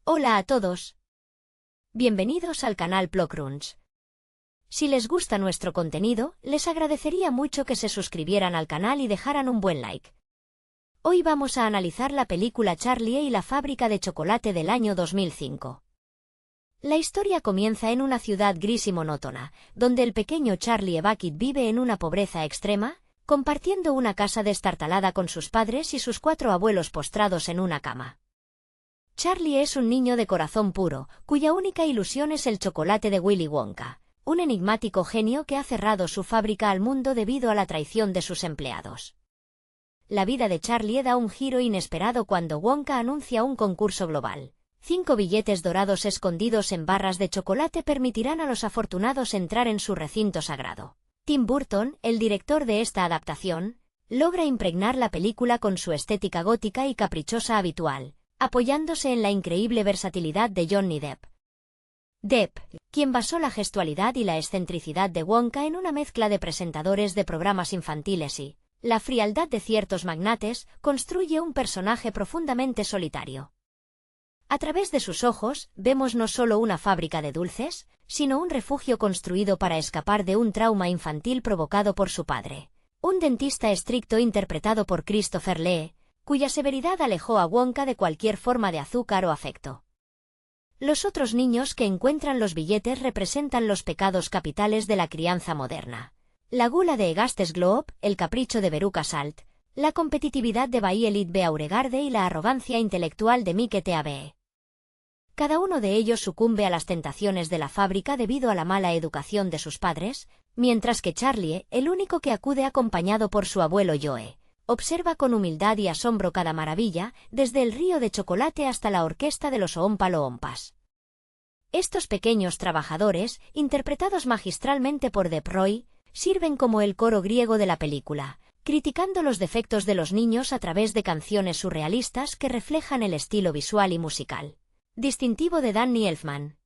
Hola a todos. Bienvenidos al canal Plocrunch. Si les gusta nuestro contenido, les agradecería mucho que se suscribieran al canal y dejaran un buen like. Hoy vamos a analizar la película Charlie y la fábrica de chocolate del año 2005. La historia comienza en una ciudad gris y monótona, donde el pequeño Charlie Bucket vive en una pobreza extrema, compartiendo una casa destartalada con sus padres y sus 4 abuelos postrados en una cama. Charlie es un niño de corazón puro, cuya única ilusión es el chocolate de Willy Wonka, un enigmático genio que ha cerrado su fábrica al mundo debido a la traición de sus empleados. La vida de Charlie da un giro inesperado cuando Wonka anuncia un concurso global. 5 billetes dorados escondidos en barras de chocolate permitirán a los afortunados entrar en su recinto sagrado. Tim Burton, el director de esta adaptación, logra impregnar la película con su estética gótica y caprichosa habitual, apoyándose en la increíble versatilidad de Johnny Depp. Depp, quien basó la gestualidad y la excentricidad de Wonka en una mezcla de presentadores de programas infantiles y la frialdad de ciertos magnates, construye un personaje profundamente solitario. A través de sus ojos, vemos no solo una fábrica de dulces, sino un refugio construido para escapar de un trauma infantil provocado por su padre, un dentista estricto interpretado por Christopher Lee, cuya severidad alejó a Wonka de cualquier forma de azúcar o afecto. Los otros niños que encuentran los billetes representan los pecados capitales de la crianza moderna. La gula de Augustus Gloop, el capricho de Veruca Salt, la competitividad de Violet Beauregarde y la arrogancia intelectual de Mike Teavee. Cada uno de ellos sucumbe a las tentaciones de la fábrica debido a la mala educación de sus padres, mientras que Charlie, el único que acude acompañado por su abuelo Joe, observa con humildad y asombro cada maravilla, desde el río de chocolate hasta la orquesta de los Oompa Loompas. Estos pequeños trabajadores, interpretados magistralmente por Depp Roy, sirven como el coro griego de la película, criticando los defectos de los niños a través de canciones surrealistas que reflejan el estilo visual y musical distintivo de Danny Elfman.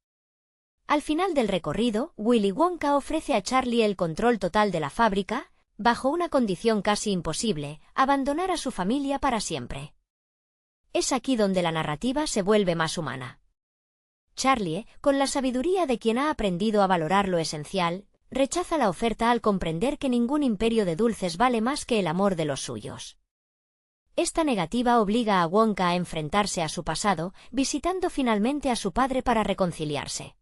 Al final del recorrido, Willy Wonka ofrece a Charlie el control total de la fábrica, bajo una condición casi imposible: abandonar a su familia para siempre. Es aquí donde la narrativa se vuelve más humana. Charlie, con la sabiduría de quien ha aprendido a valorar lo esencial, rechaza la oferta al comprender que ningún imperio de dulces vale más que el amor de los suyos. Esta negativa obliga a Wonka a enfrentarse a su pasado, visitando finalmente a su padre para reconciliarse.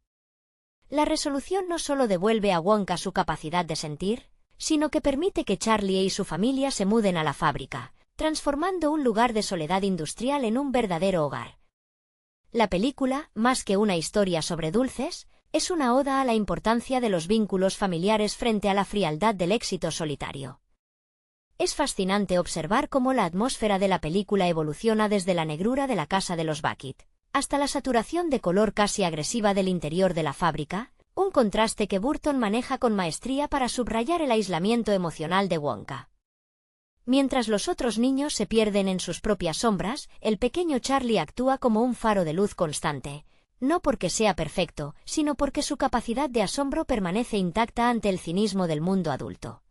La resolución no solo devuelve a Wonka su capacidad de sentir, sino que permite que Charlie y su familia se muden a la fábrica, transformando un lugar de soledad industrial en un verdadero hogar. La película, más que una historia sobre dulces, es una oda a la importancia de los vínculos familiares frente a la frialdad del éxito solitario. Es fascinante observar cómo la atmósfera de la película evoluciona desde la negrura de la casa de los Bucket hasta la saturación de color casi agresiva del interior de la fábrica, un contraste que Burton maneja con maestría para subrayar el aislamiento emocional de Wonka. Mientras los otros niños se pierden en sus propias sombras, el pequeño Charlie actúa como un faro de luz constante, no porque sea perfecto, sino porque su capacidad de asombro permanece intacta ante el cinismo del mundo adulto.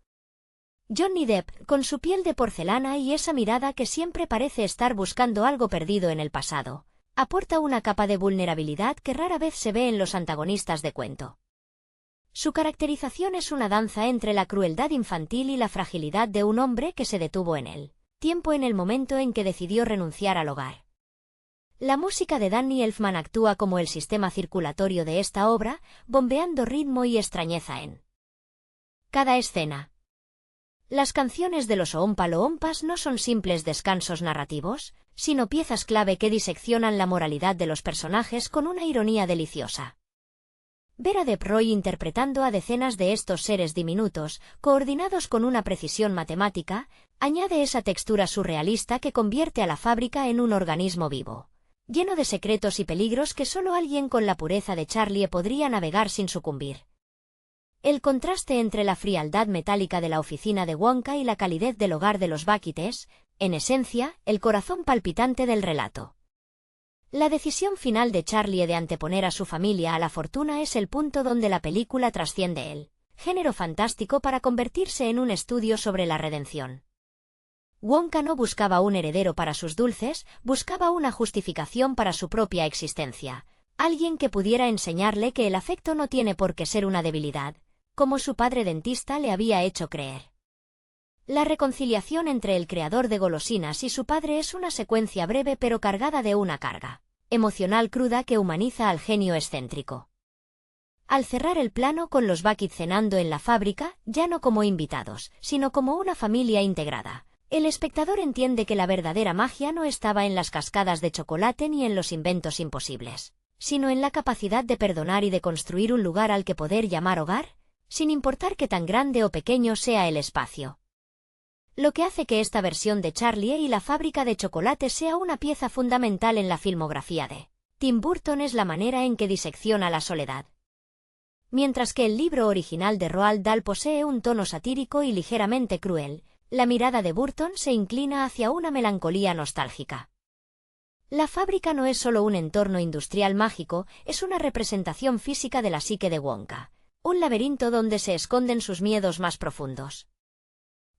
Johnny Depp, con su piel de porcelana y esa mirada que siempre parece estar buscando algo perdido en el pasado, aporta una capa de vulnerabilidad que rara vez se ve en los antagonistas de cuento. Su caracterización es una danza entre la crueldad infantil y la fragilidad de un hombre que se detuvo en el tiempo en el momento en que decidió renunciar al hogar. La música de Danny Elfman actúa como el sistema circulatorio de esta obra, bombeando ritmo y extrañeza en cada escena. Las canciones de los Oompa Loompas no son simples descansos narrativos, sino piezas clave que diseccionan la moralidad de los personajes con una ironía deliciosa. Ver a Depp Roy interpretando a decenas de estos seres diminutos, coordinados con una precisión matemática, añade esa textura surrealista que convierte a la fábrica en un organismo vivo, lleno de secretos y peligros que solo alguien con la pureza de Charlie podría navegar sin sucumbir. El contraste entre la frialdad metálica de la oficina de Wonka y la calidez del hogar de los Bucket es, en esencia, el corazón palpitante del relato. La decisión final de Charlie de anteponer a su familia a la fortuna es el punto donde la película trasciende el género fantástico para convertirse en un estudio sobre la redención. Wonka no buscaba un heredero para sus dulces, buscaba una justificación para su propia existencia, alguien que pudiera enseñarle que el afecto no tiene por qué ser una debilidad, como su padre dentista le había hecho creer. La reconciliación entre el creador de golosinas y su padre es una secuencia breve pero cargada de una carga emocional cruda que humaniza al genio excéntrico. Al cerrar el plano con los Bucket cenando en la fábrica, ya no como invitados, sino como una familia integrada, el espectador entiende que la verdadera magia no estaba en las cascadas de chocolate ni en los inventos imposibles, sino en la capacidad de perdonar y de construir un lugar al que poder llamar hogar, sin importar qué tan grande o pequeño sea el espacio. Lo que hace que esta versión de Charlie y la fábrica de chocolate sea una pieza fundamental en la filmografía de Tim Burton es la manera en que disecciona la soledad. Mientras que el libro original de Roald Dahl posee un tono satírico y ligeramente cruel, la mirada de Burton se inclina hacia una melancolía nostálgica. La fábrica no es solo un entorno industrial mágico, es una representación física de la psique de Wonka, un laberinto donde se esconden sus miedos más profundos.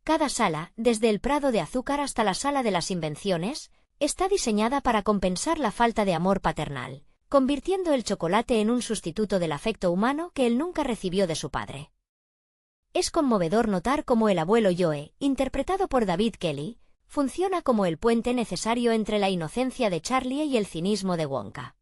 Cada sala, desde el prado de azúcar hasta la sala de las invenciones, está diseñada para compensar la falta de amor paternal, convirtiendo el chocolate en un sustituto del afecto humano que él nunca recibió de su padre. Es conmovedor notar cómo el abuelo Joe, interpretado por David Kelly, funciona como el puente necesario entre la inocencia de Charlie y el cinismo de Wonka.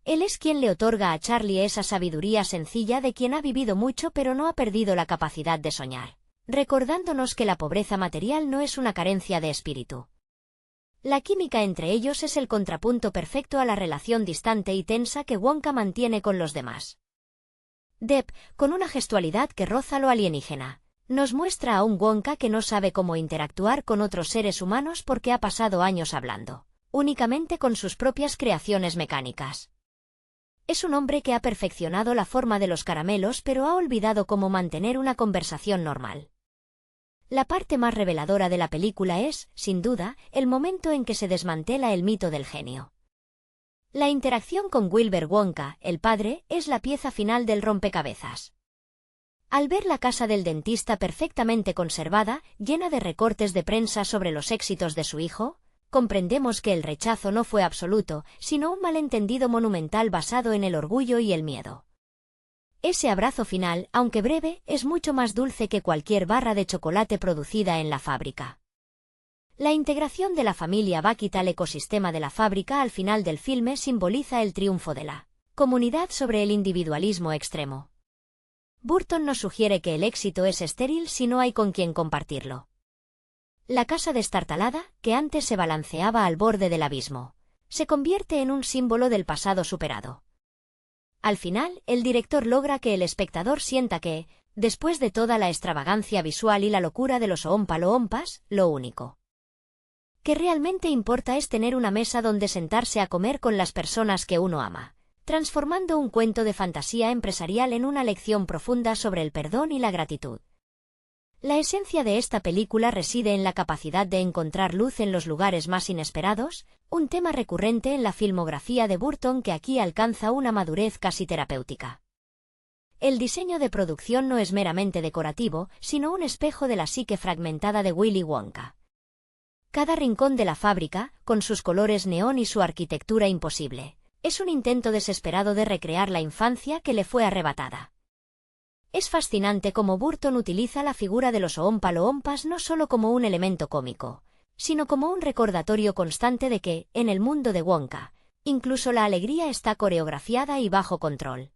Él es quien le otorga a Charlie esa sabiduría sencilla de quien ha vivido mucho pero no ha perdido la capacidad de soñar, recordándonos que la pobreza material no es una carencia de espíritu. La química entre ellos es el contrapunto perfecto a la relación distante y tensa que Wonka mantiene con los demás. Depp, con una gestualidad que roza lo alienígena, nos muestra a un Wonka que no sabe cómo interactuar con otros seres humanos porque ha pasado años hablando únicamente con sus propias creaciones mecánicas. Es un hombre que ha perfeccionado la forma de los caramelos pero ha olvidado cómo mantener una conversación normal. La parte más reveladora de la película es, sin duda, el momento en que se desmantela el mito del genio. La interacción con Wilbur Wonka, el padre, es la pieza final del rompecabezas. Al ver la casa del dentista perfectamente conservada, llena de recortes de prensa sobre los éxitos de su hijo, comprendemos que el rechazo no fue absoluto, sino un malentendido monumental basado en el orgullo y el miedo. Ese abrazo final, aunque breve, es mucho más dulce que cualquier barra de chocolate producida en la fábrica. La integración de la familia Bucket al ecosistema de la fábrica al final del filme simboliza el triunfo de la comunidad sobre el individualismo extremo. Burton nos sugiere que el éxito es estéril si no hay con quien compartirlo. La casa destartalada, que antes se balanceaba al borde del abismo, se convierte en un símbolo del pasado superado. Al final, el director logra que el espectador sienta que, después de toda la extravagancia visual y la locura de los Oompa Loompas, lo único que realmente importa es tener una mesa donde sentarse a comer con las personas que uno ama, transformando un cuento de fantasía empresarial en una lección profunda sobre el perdón y la gratitud. La esencia de esta película reside en la capacidad de encontrar luz en los lugares más inesperados, un tema recurrente en la filmografía de Burton que aquí alcanza una madurez casi terapéutica. El diseño de producción no es meramente decorativo, sino un espejo de la psique fragmentada de Willy Wonka. Cada rincón de la fábrica, con sus colores neón y su arquitectura imposible, es un intento desesperado de recrear la infancia que le fue arrebatada. Es fascinante cómo Burton utiliza la figura de los Oompa Loompas no solo como un elemento cómico, sino como un recordatorio constante de que, en el mundo de Wonka, incluso la alegría está coreografiada y bajo control.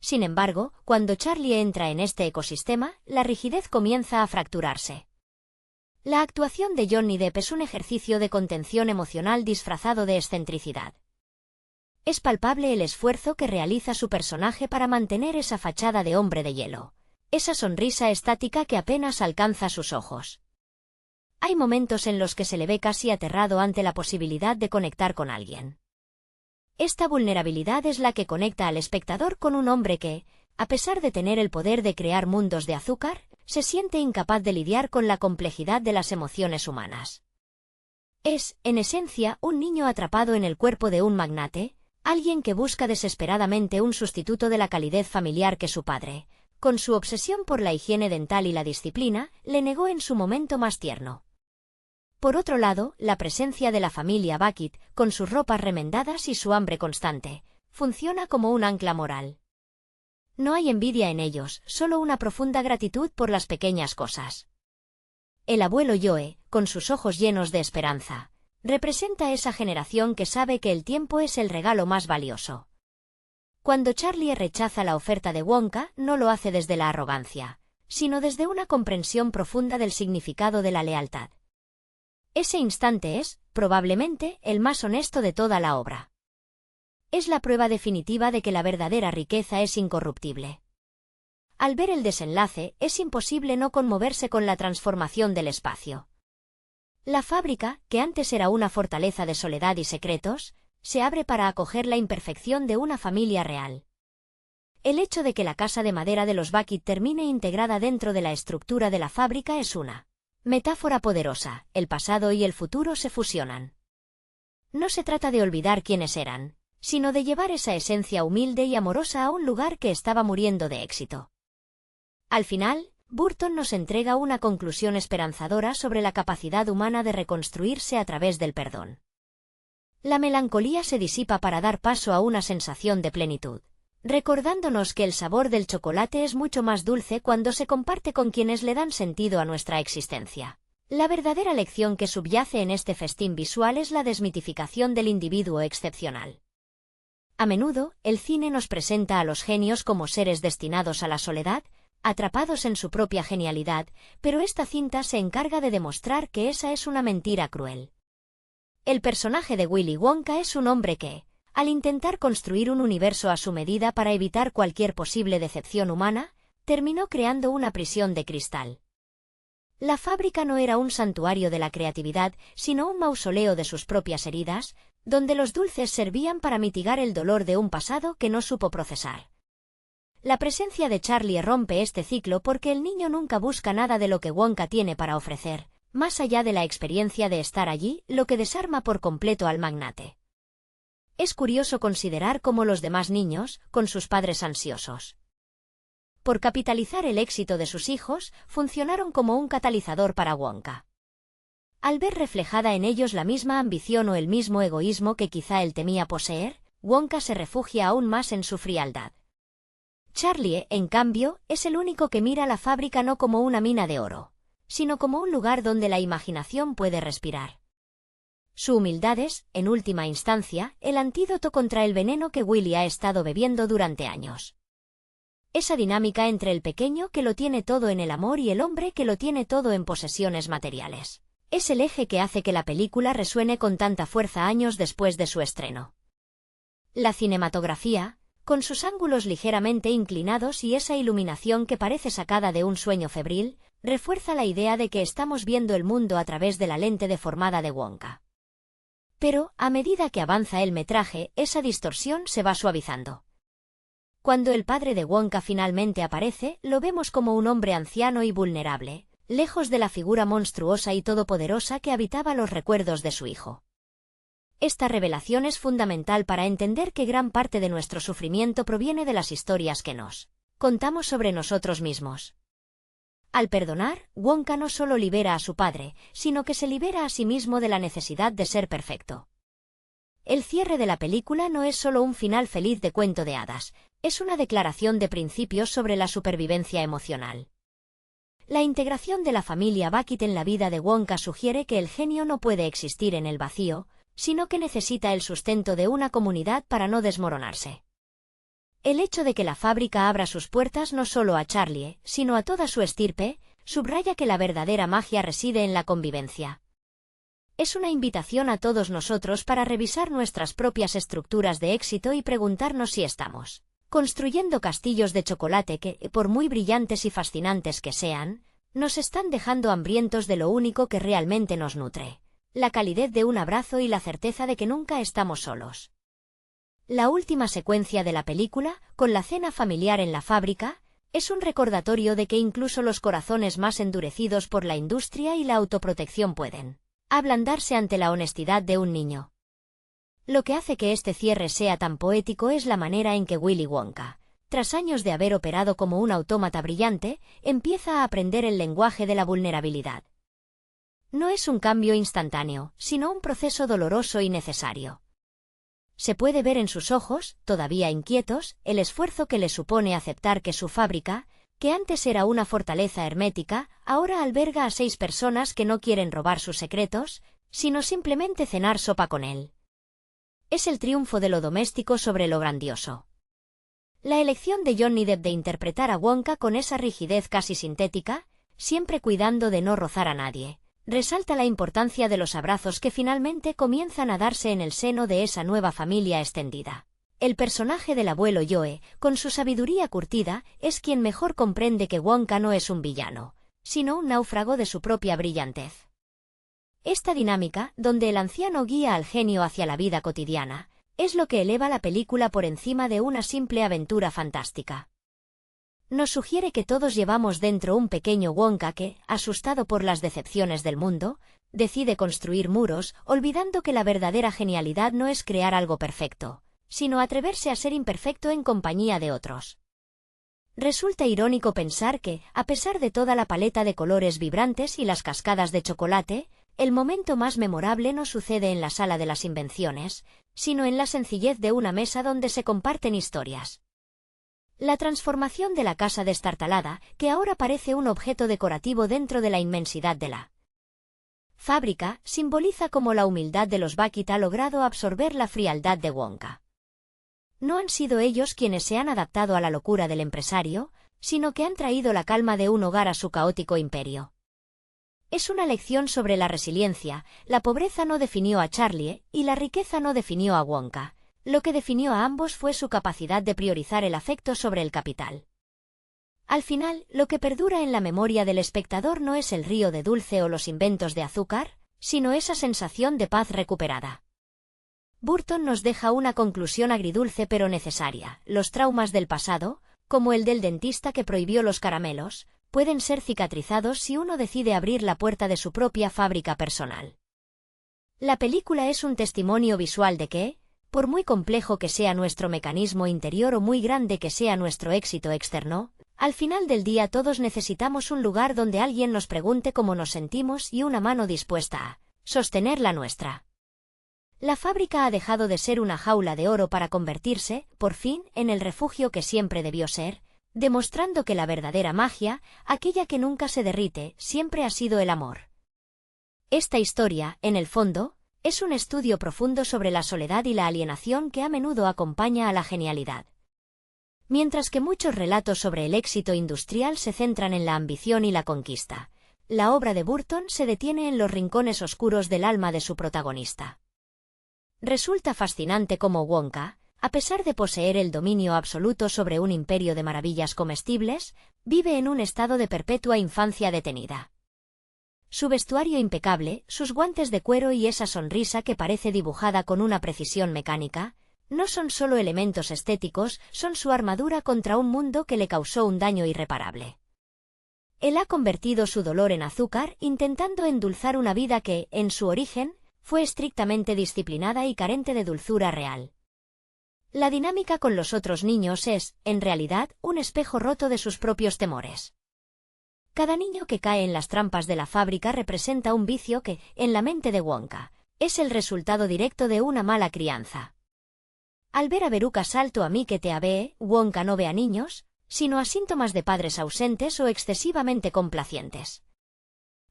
Sin embargo, cuando Charlie entra en este ecosistema, la rigidez comienza a fracturarse. La actuación de Johnny Depp es un ejercicio de contención emocional disfrazado de excentricidad. Es palpable el esfuerzo que realiza su personaje para mantener esa fachada de hombre de hielo, esa sonrisa estática que apenas alcanza sus ojos. Hay momentos en los que se le ve casi aterrado ante la posibilidad de conectar con alguien. Esta vulnerabilidad es la que conecta al espectador con un hombre que, a pesar de tener el poder de crear mundos de azúcar, se siente incapaz de lidiar con la complejidad de las emociones humanas. Es, en esencia, un niño atrapado en el cuerpo de un magnate, alguien que busca desesperadamente un sustituto de la calidez familiar que su padre, con su obsesión por la higiene dental y la disciplina, le negó en su momento más tierno. Por otro lado, la presencia de la familia Bucket, con sus ropas remendadas y su hambre constante, funciona como un ancla moral. No hay envidia en ellos, solo una profunda gratitud por las pequeñas cosas. El abuelo Joe, con sus ojos llenos de esperanza, representa esa generación que sabe que el tiempo es el regalo más valioso. Cuando Charlie rechaza la oferta de Wonka, no lo hace desde la arrogancia, sino desde una comprensión profunda del significado de la lealtad. Ese instante es, probablemente, el más honesto de toda la obra. Es la prueba definitiva de que la verdadera riqueza es incorruptible. Al ver el desenlace, es imposible no conmoverse con la transformación del espacio. La fábrica, que antes era una fortaleza de soledad y secretos, se abre para acoger la imperfección de una familia real. El hecho de que la casa de madera de los Bucket termine integrada dentro de la estructura de la fábrica es una metáfora poderosa. El pasado y el futuro se fusionan. No se trata de olvidar quiénes eran, sino de llevar esa esencia humilde y amorosa a un lugar que estaba muriendo de éxito. Al final, Burton nos entrega una conclusión esperanzadora sobre la capacidad humana de reconstruirse a través del perdón. La melancolía se disipa para dar paso a una sensación de plenitud, recordándonos que el sabor del chocolate es mucho más dulce cuando se comparte con quienes le dan sentido a nuestra existencia. La verdadera lección que subyace en este festín visual es la desmitificación del individuo excepcional. A menudo, el cine nos presenta a los genios como seres destinados a la soledad, atrapados en su propia genialidad, pero esta cinta se encarga de demostrar que esa es una mentira cruel. El personaje de Willy Wonka es un hombre que, al intentar construir un universo a su medida para evitar cualquier posible decepción humana, terminó creando una prisión de cristal. La fábrica no era un santuario de la creatividad, sino un mausoleo de sus propias heridas, donde los dulces servían para mitigar el dolor de un pasado que no supo procesar. La presencia de Charlie rompe este ciclo porque el niño nunca busca nada de lo que Wonka tiene para ofrecer, más allá de la experiencia de estar allí, lo que desarma por completo al magnate. Es curioso considerar cómo los demás niños, con sus padres ansiosos por capitalizar el éxito de sus hijos, funcionaron como un catalizador para Wonka. Al ver reflejada en ellos la misma ambición o el mismo egoísmo que quizá él temía poseer, Wonka se refugia aún más en su frialdad. Charlie, en cambio, es el único que mira la fábrica no como una mina de oro, sino como un lugar donde la imaginación puede respirar. Su humildad es, en última instancia, el antídoto contra el veneno que Willy ha estado bebiendo durante años. Esa dinámica entre el pequeño que lo tiene todo en el amor y el hombre que lo tiene todo en posesiones materiales, es el eje que hace que la película resuene con tanta fuerza años después de su estreno. La cinematografía, con sus ángulos ligeramente inclinados y esa iluminación que parece sacada de un sueño febril, refuerza la idea de que estamos viendo el mundo a través de la lente deformada de Wonka. Pero, a medida que avanza el metraje, esa distorsión se va suavizando. Cuando el padre de Wonka finalmente aparece, lo vemos como un hombre anciano y vulnerable, lejos de la figura monstruosa y todopoderosa que habitaba los recuerdos de su hijo. Esta revelación es fundamental para entender que gran parte de nuestro sufrimiento proviene de las historias que nos contamos sobre nosotros mismos. Al perdonar, Wonka no solo libera a su padre, sino que se libera a sí mismo de la necesidad de ser perfecto. El cierre de la película no es solo un final feliz de cuento de hadas, es una declaración de principios sobre la supervivencia emocional. La integración de la familia Bucket en la vida de Wonka sugiere que el genio no puede existir en el vacío, sino que necesita el sustento de una comunidad para no desmoronarse. El hecho de que la fábrica abra sus puertas no solo a Charlie, sino a toda su estirpe, subraya que la verdadera magia reside en la convivencia. Es una invitación a todos nosotros para revisar nuestras propias estructuras de éxito y preguntarnos si estamos construyendo castillos de chocolate que, por muy brillantes y fascinantes que sean, nos están dejando hambrientos de lo único que realmente nos nutre: la calidez de un abrazo y la certeza de que nunca estamos solos. La última secuencia de la película, con la cena familiar en la fábrica, es un recordatorio de que incluso los corazones más endurecidos por la industria y la autoprotección pueden ablandarse ante la honestidad de un niño. Lo que hace que este cierre sea tan poético es la manera en que Willy Wonka, tras años de haber operado como un autómata brillante, empieza a aprender el lenguaje de la vulnerabilidad. No es un cambio instantáneo, sino un proceso doloroso y necesario. Se puede ver en sus ojos, todavía inquietos, el esfuerzo que le supone aceptar que su fábrica, que antes era una fortaleza hermética, ahora alberga a 6 personas que no quieren robar sus secretos, sino simplemente cenar sopa con él. Es el triunfo de lo doméstico sobre lo grandioso. La elección de Johnny Depp de interpretar a Wonka con esa rigidez casi sintética, siempre cuidando de no rozar a nadie, resalta la importancia de los abrazos que finalmente comienzan a darse en el seno de esa nueva familia extendida. El personaje del abuelo Joe, con su sabiduría curtida, es quien mejor comprende que Wonka no es un villano, sino un náufrago de su propia brillantez. Esta dinámica, donde el anciano guía al genio hacia la vida cotidiana, es lo que eleva la película por encima de una simple aventura fantástica. Nos sugiere que todos llevamos dentro un pequeño Wonka que, asustado por las decepciones del mundo, decide construir muros, olvidando que la verdadera genialidad no es crear algo perfecto, sino atreverse a ser imperfecto en compañía de otros. Resulta irónico pensar que, a pesar de toda la paleta de colores vibrantes y las cascadas de chocolate, el momento más memorable no sucede en la sala de las invenciones, sino en la sencillez de una mesa donde se comparten historias. La transformación de la casa destartalada, que ahora parece un objeto decorativo dentro de la inmensidad de la fábrica, simboliza cómo la humildad de los Bucket ha logrado absorber la frialdad de Wonka. No han sido ellos quienes se han adaptado a la locura del empresario, sino que han traído la calma de un hogar a su caótico imperio. Es una lección sobre la resiliencia. La pobreza no definió a Charlie y la riqueza no definió a Wonka. Lo que definió a ambos fue su capacidad de priorizar el afecto sobre el capital. Al final, lo que perdura en la memoria del espectador no es el río de dulce o los inventos de azúcar, sino esa sensación de paz recuperada. Burton nos deja una conclusión agridulce pero necesaria. Los traumas del pasado, como el del dentista que prohibió los caramelos, pueden ser cicatrizados si uno decide abrir la puerta de su propia fábrica personal. La película es un testimonio visual de que, por muy complejo que sea nuestro mecanismo interior o muy grande que sea nuestro éxito externo, al final del día todos necesitamos un lugar donde alguien nos pregunte cómo nos sentimos y una mano dispuesta a sostener la nuestra. La fábrica ha dejado de ser una jaula de oro para convertirse, por fin, en el refugio que siempre debió ser, demostrando que la verdadera magia, aquella que nunca se derrite, siempre ha sido el amor. Esta historia, en el fondo, es un estudio profundo sobre la soledad y la alienación que a menudo acompaña a la genialidad. Mientras que muchos relatos sobre el éxito industrial se centran en la ambición y la conquista, la obra de Burton se detiene en los rincones oscuros del alma de su protagonista. Resulta fascinante cómo Wonka, a pesar de poseer el dominio absoluto sobre un imperio de maravillas comestibles, vive en un estado de perpetua infancia detenida. Su vestuario impecable, sus guantes de cuero y esa sonrisa que parece dibujada con una precisión mecánica, no son solo elementos estéticos, son su armadura contra un mundo que le causó un daño irreparable. Él ha convertido su dolor en azúcar, intentando endulzar una vida que, en su origen, fue estrictamente disciplinada y carente de dulzura real. La dinámica con los otros niños es, en realidad, un espejo roto de sus propios temores. Cada niño que cae en las trampas de la fábrica representa un vicio que, en la mente de Wonka, es el resultado directo de una mala crianza. Al ver a Veruca salto a mí que te abee, Wonka no ve a niños, sino a síntomas de padres ausentes o excesivamente complacientes.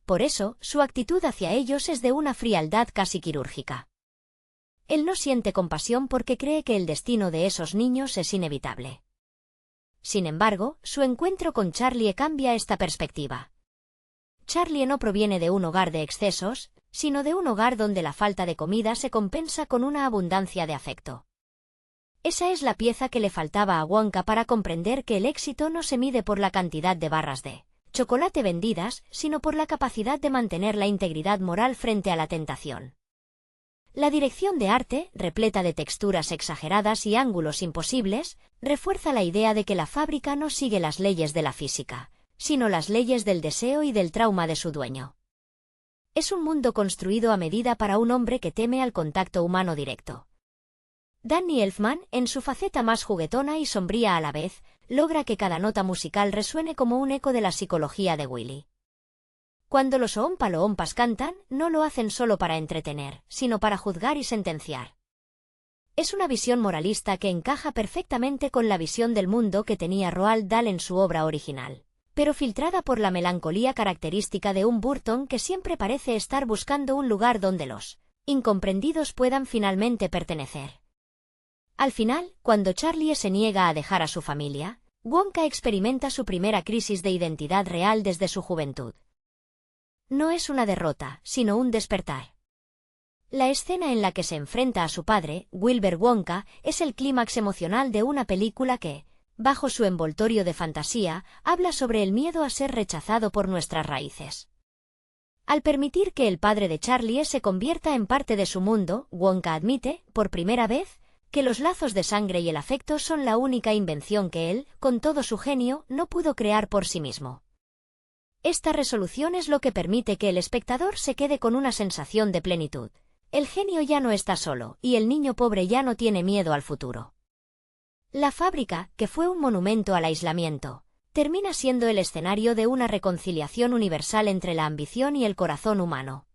Por eso, su actitud hacia ellos es de una frialdad casi quirúrgica. Él no siente compasión porque cree que el destino de esos niños es inevitable. Sin embargo, su encuentro con Charlie cambia esta perspectiva. Charlie no proviene de un hogar de excesos, sino de un hogar donde la falta de comida se compensa con una abundancia de afecto. Esa es la pieza que le faltaba a Wonka para comprender que el éxito no se mide por la cantidad de barras de chocolate vendidas, sino por la capacidad de mantener la integridad moral frente a la tentación. La dirección de arte, repleta de texturas exageradas y ángulos imposibles, refuerza la idea de que la fábrica no sigue las leyes de la física, sino las leyes del deseo y del trauma de su dueño. Es un mundo construido a medida para un hombre que teme al contacto humano directo. Danny Elfman, en su faceta más juguetona y sombría a la vez, logra que cada nota musical resuene como un eco de la psicología de Willy. Cuando los Oompa Loompas cantan, no lo hacen solo para entretener, sino para juzgar y sentenciar. Es una visión moralista que encaja perfectamente con la visión del mundo que tenía Roald Dahl en su obra original, pero filtrada por la melancolía característica de un Burton que siempre parece estar buscando un lugar donde los incomprendidos puedan finalmente pertenecer. Al final, cuando Charlie se niega a dejar a su familia, Wonka experimenta su primera crisis de identidad real desde su juventud. No es una derrota, sino un despertar. La escena en la que se enfrenta a su padre, Wilbur Wonka, es el clímax emocional de una película que, bajo su envoltorio de fantasía, habla sobre el miedo a ser rechazado por nuestras raíces. Al permitir que el padre de Charlie se convierta en parte de su mundo, Wonka admite, por primera vez, que los lazos de sangre y el afecto son la única invención que él, con todo su genio, no pudo crear por sí mismo. Esta resolución es lo que permite que el espectador se quede con una sensación de plenitud. El genio ya no está solo, y el niño pobre ya no tiene miedo al futuro. La fábrica, que fue un monumento al aislamiento, termina siendo el escenario de una reconciliación universal entre la ambición y el corazón humano.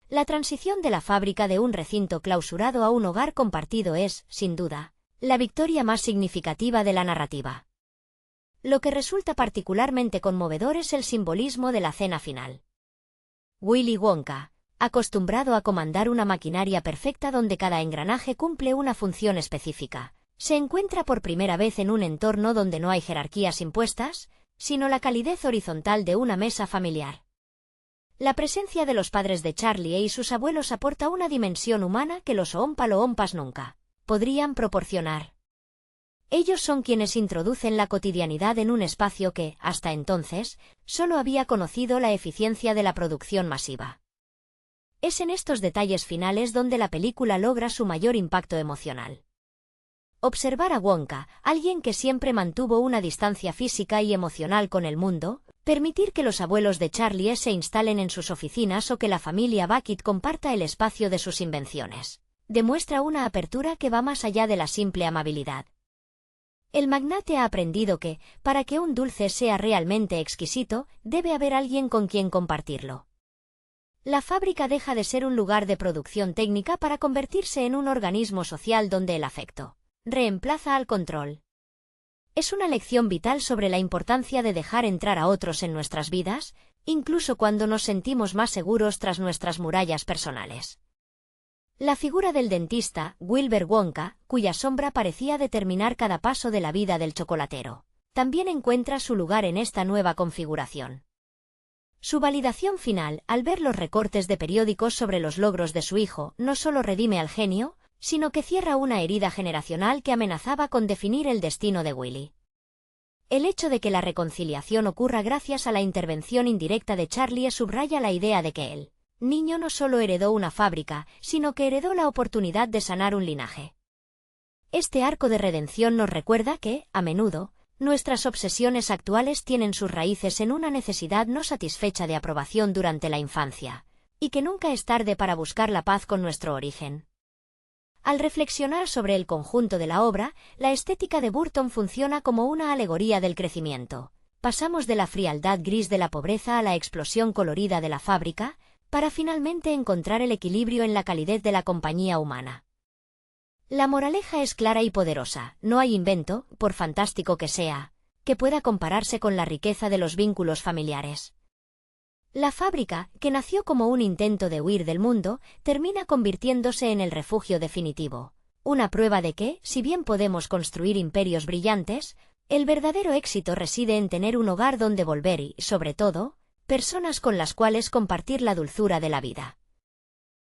La transición de la fábrica de un recinto clausurado a un hogar compartido es, sin duda, la victoria más significativa de la narrativa. Lo que resulta particularmente conmovedor es el simbolismo de la cena final. Willy Wonka, acostumbrado a comandar una maquinaria perfecta donde cada engranaje cumple una función específica, se encuentra por primera vez en un entorno donde no hay jerarquías impuestas, sino la calidez horizontal de una mesa familiar. La presencia de los padres de Charlie y sus abuelos aporta una dimensión humana que los Oompa Loompas nunca podrían proporcionar. Ellos son quienes introducen la cotidianidad en un espacio que, hasta entonces, solo había conocido la eficiencia de la producción masiva. Es en estos detalles finales donde la película logra su mayor impacto emocional. Observar a Wonka, alguien que siempre mantuvo una distancia física y emocional con el mundo, permitir que los abuelos de Charlie se instalen en sus oficinas o que la familia Bucket comparta el espacio de sus invenciones, demuestra una apertura que va más allá de la simple amabilidad. El magnate ha aprendido que, para que un dulce sea realmente exquisito, debe haber alguien con quien compartirlo. La fábrica deja de ser un lugar de producción técnica para convertirse en un organismo social donde el afecto reemplaza al control. Es una lección vital sobre la importancia de dejar entrar a otros en nuestras vidas, incluso cuando nos sentimos más seguros tras nuestras murallas personales. La figura del dentista, Wilbur Wonka, cuya sombra parecía determinar cada paso de la vida del chocolatero, también encuentra su lugar en esta nueva configuración. Su validación final, al ver los recortes de periódicos sobre los logros de su hijo, no solo redime al genio, sino que cierra una herida generacional que amenazaba con definir el destino de Willy. El hecho de que la reconciliación ocurra gracias a la intervención indirecta de Charlie subraya la idea de que el niño no solo heredó una fábrica, sino que heredó la oportunidad de sanar un linaje. Este arco de redención nos recuerda que, a menudo, nuestras obsesiones actuales tienen sus raíces en una necesidad no satisfecha de aprobación durante la infancia, y que nunca es tarde para buscar la paz con nuestro origen. Al reflexionar sobre el conjunto de la obra, la estética de Burton funciona como una alegoría del crecimiento. Pasamos de la frialdad gris de la pobreza a la explosión colorida de la fábrica, para finalmente encontrar el equilibrio en la calidez de la compañía humana. La moraleja es clara y poderosa: no hay invento, por fantástico que sea, que pueda compararse con la riqueza de los vínculos familiares. La fábrica, que nació como un intento de huir del mundo, termina convirtiéndose en el refugio definitivo, una prueba de que, si bien podemos construir imperios brillantes, el verdadero éxito reside en tener un hogar donde volver y, sobre todo, personas con las cuales compartir la dulzura de la vida.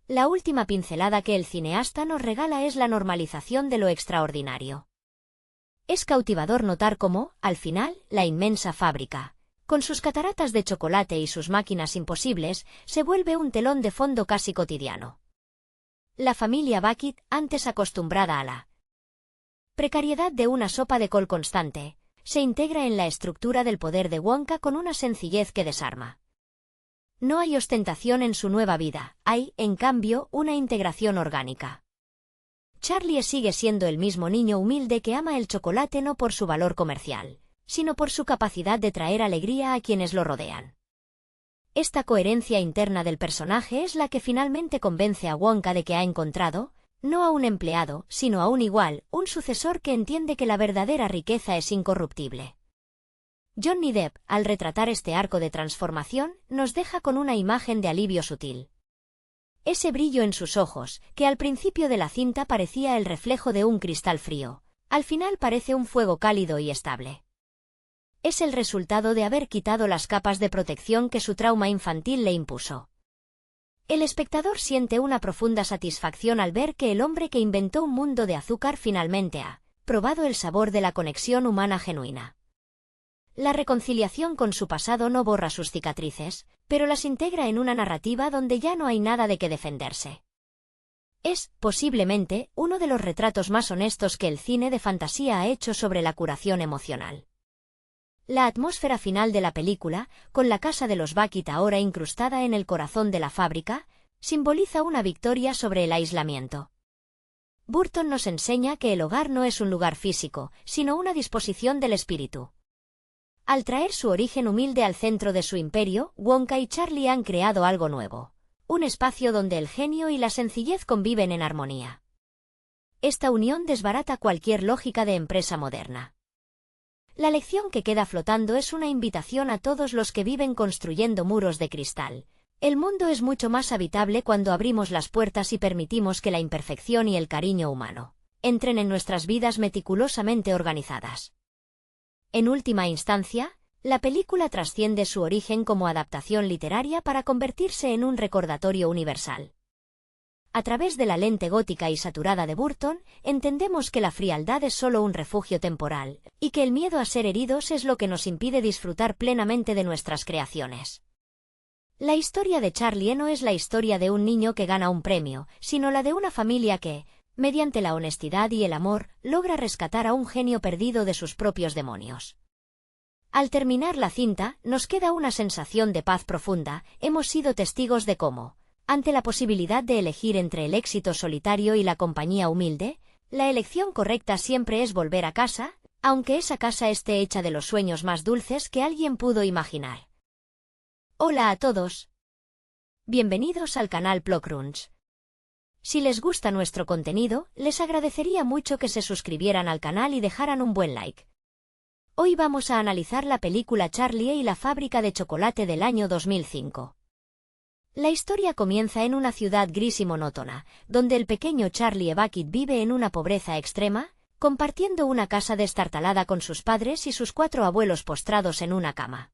La última pincelada que el cineasta nos regala es la normalización de lo extraordinario. Es cautivador notar cómo, al final, la inmensa fábrica, con sus cataratas de chocolate y sus máquinas imposibles, se vuelve un telón de fondo casi cotidiano. La familia Bucket, antes acostumbrada a la precariedad de una sopa de col constante, se integra en la estructura del poder de Wonka con una sencillez que desarma. No hay ostentación en su nueva vida, hay, en cambio, una integración orgánica. Charlie sigue siendo el mismo niño humilde que ama el chocolate no por su valor comercial, sino por su capacidad de traer alegría a quienes lo rodean. Esta coherencia interna del personaje es la que finalmente convence a Wonka de que ha encontrado, no a un empleado, sino a un igual, un sucesor que entiende que la verdadera riqueza es incorruptible. Johnny Depp, al retratar este arco de transformación, nos deja con una imagen de alivio sutil. Ese brillo en sus ojos, que al principio de la cinta parecía el reflejo de un cristal frío, al final parece un fuego cálido y estable. Es el resultado de haber quitado las capas de protección que su trauma infantil le impuso. El espectador siente una profunda satisfacción al ver que el hombre que inventó un mundo de azúcar finalmente ha probado el sabor de la conexión humana genuina. La reconciliación con su pasado no borra sus cicatrices, pero las integra en una narrativa donde ya no hay nada de qué defenderse. Es, posiblemente, uno de los retratos más honestos que el cine de fantasía ha hecho sobre la curación emocional. La atmósfera final de la película, con la casa de los Bucket ahora incrustada en el corazón de la fábrica, simboliza una victoria sobre el aislamiento. Burton nos enseña que el hogar no es un lugar físico, sino una disposición del espíritu. Al traer su origen humilde al centro de su imperio, Wonka y Charlie han creado algo nuevo. Un espacio donde el genio y la sencillez conviven en armonía. Esta unión desbarata cualquier lógica de empresa moderna. La lección que queda flotando es una invitación a todos los que viven construyendo muros de cristal. El mundo es mucho más habitable cuando abrimos las puertas y permitimos que la imperfección y el cariño humano entren en nuestras vidas meticulosamente organizadas. En última instancia, la película trasciende su origen como adaptación literaria para convertirse en un recordatorio universal. A través de la lente gótica y saturada de Burton, entendemos que la frialdad es solo un refugio temporal, y que el miedo a ser heridos es lo que nos impide disfrutar plenamente de nuestras creaciones. La historia de Charlie no es la historia de un niño que gana un premio, sino la de una familia que, mediante la honestidad y el amor, logra rescatar a un genio perdido de sus propios demonios. Al terminar la cinta, nos queda una sensación de paz profunda. Hemos sido testigos de cómo, ante la posibilidad de elegir entre el éxito solitario y la compañía humilde, la elección correcta siempre es volver a casa, aunque esa casa esté hecha de los sueños más dulces que alguien pudo imaginar. Hola a todos. Bienvenidos al canal Plocrunch. Si les gusta nuestro contenido, les agradecería mucho que se suscribieran al canal y dejaran un buen like. Hoy vamos a analizar la película Charlie y la fábrica de chocolate del año 2005. La historia comienza en una ciudad gris y monótona, donde el pequeño Charlie Bucket vive en una pobreza extrema, compartiendo una casa destartalada con sus padres y sus 4 abuelos postrados en una cama.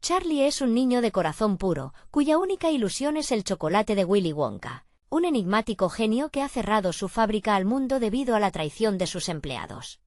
Charlie es un niño de corazón puro, cuya única ilusión es el chocolate de Willy Wonka, un enigmático genio que ha cerrado su fábrica al mundo debido a la traición de sus empleados.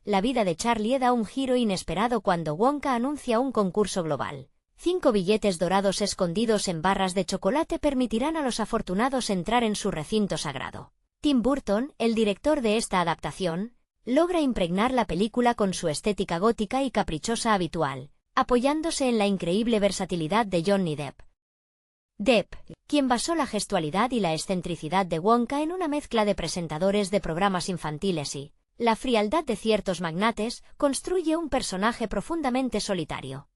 La vida de Charlie da un giro inesperado cuando Wonka anuncia un concurso global. 5 billetes dorados escondidos en barras de chocolate permitirán a los afortunados entrar en su recinto sagrado. Tim Burton, el director de esta adaptación, logra impregnar la película con su estética gótica y caprichosa habitual, apoyándose en la increíble versatilidad de Johnny Depp. Depp, quien basó la gestualidad y la excentricidad de Wonka en una mezcla de presentadores de programas infantiles y la frialdad de ciertos magnates, construye un personaje profundamente solitario.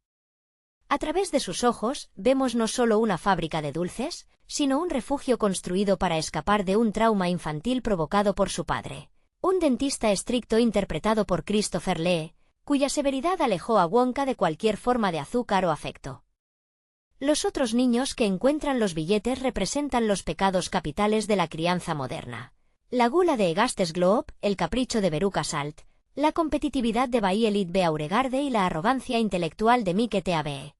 A través de sus ojos, vemos no solo una fábrica de dulces, sino un refugio construido para escapar de un trauma infantil provocado por su padre, un dentista estricto interpretado por Christopher Lee, cuya severidad alejó a Wonka de cualquier forma de azúcar o afecto. Los otros niños que encuentran los billetes representan los pecados capitales de la crianza moderna. La gula de Augustus Gloop, el capricho de Veruca Salt, la competitividad de Violet Beauregarde y la arrogancia intelectual de Mike Teabe.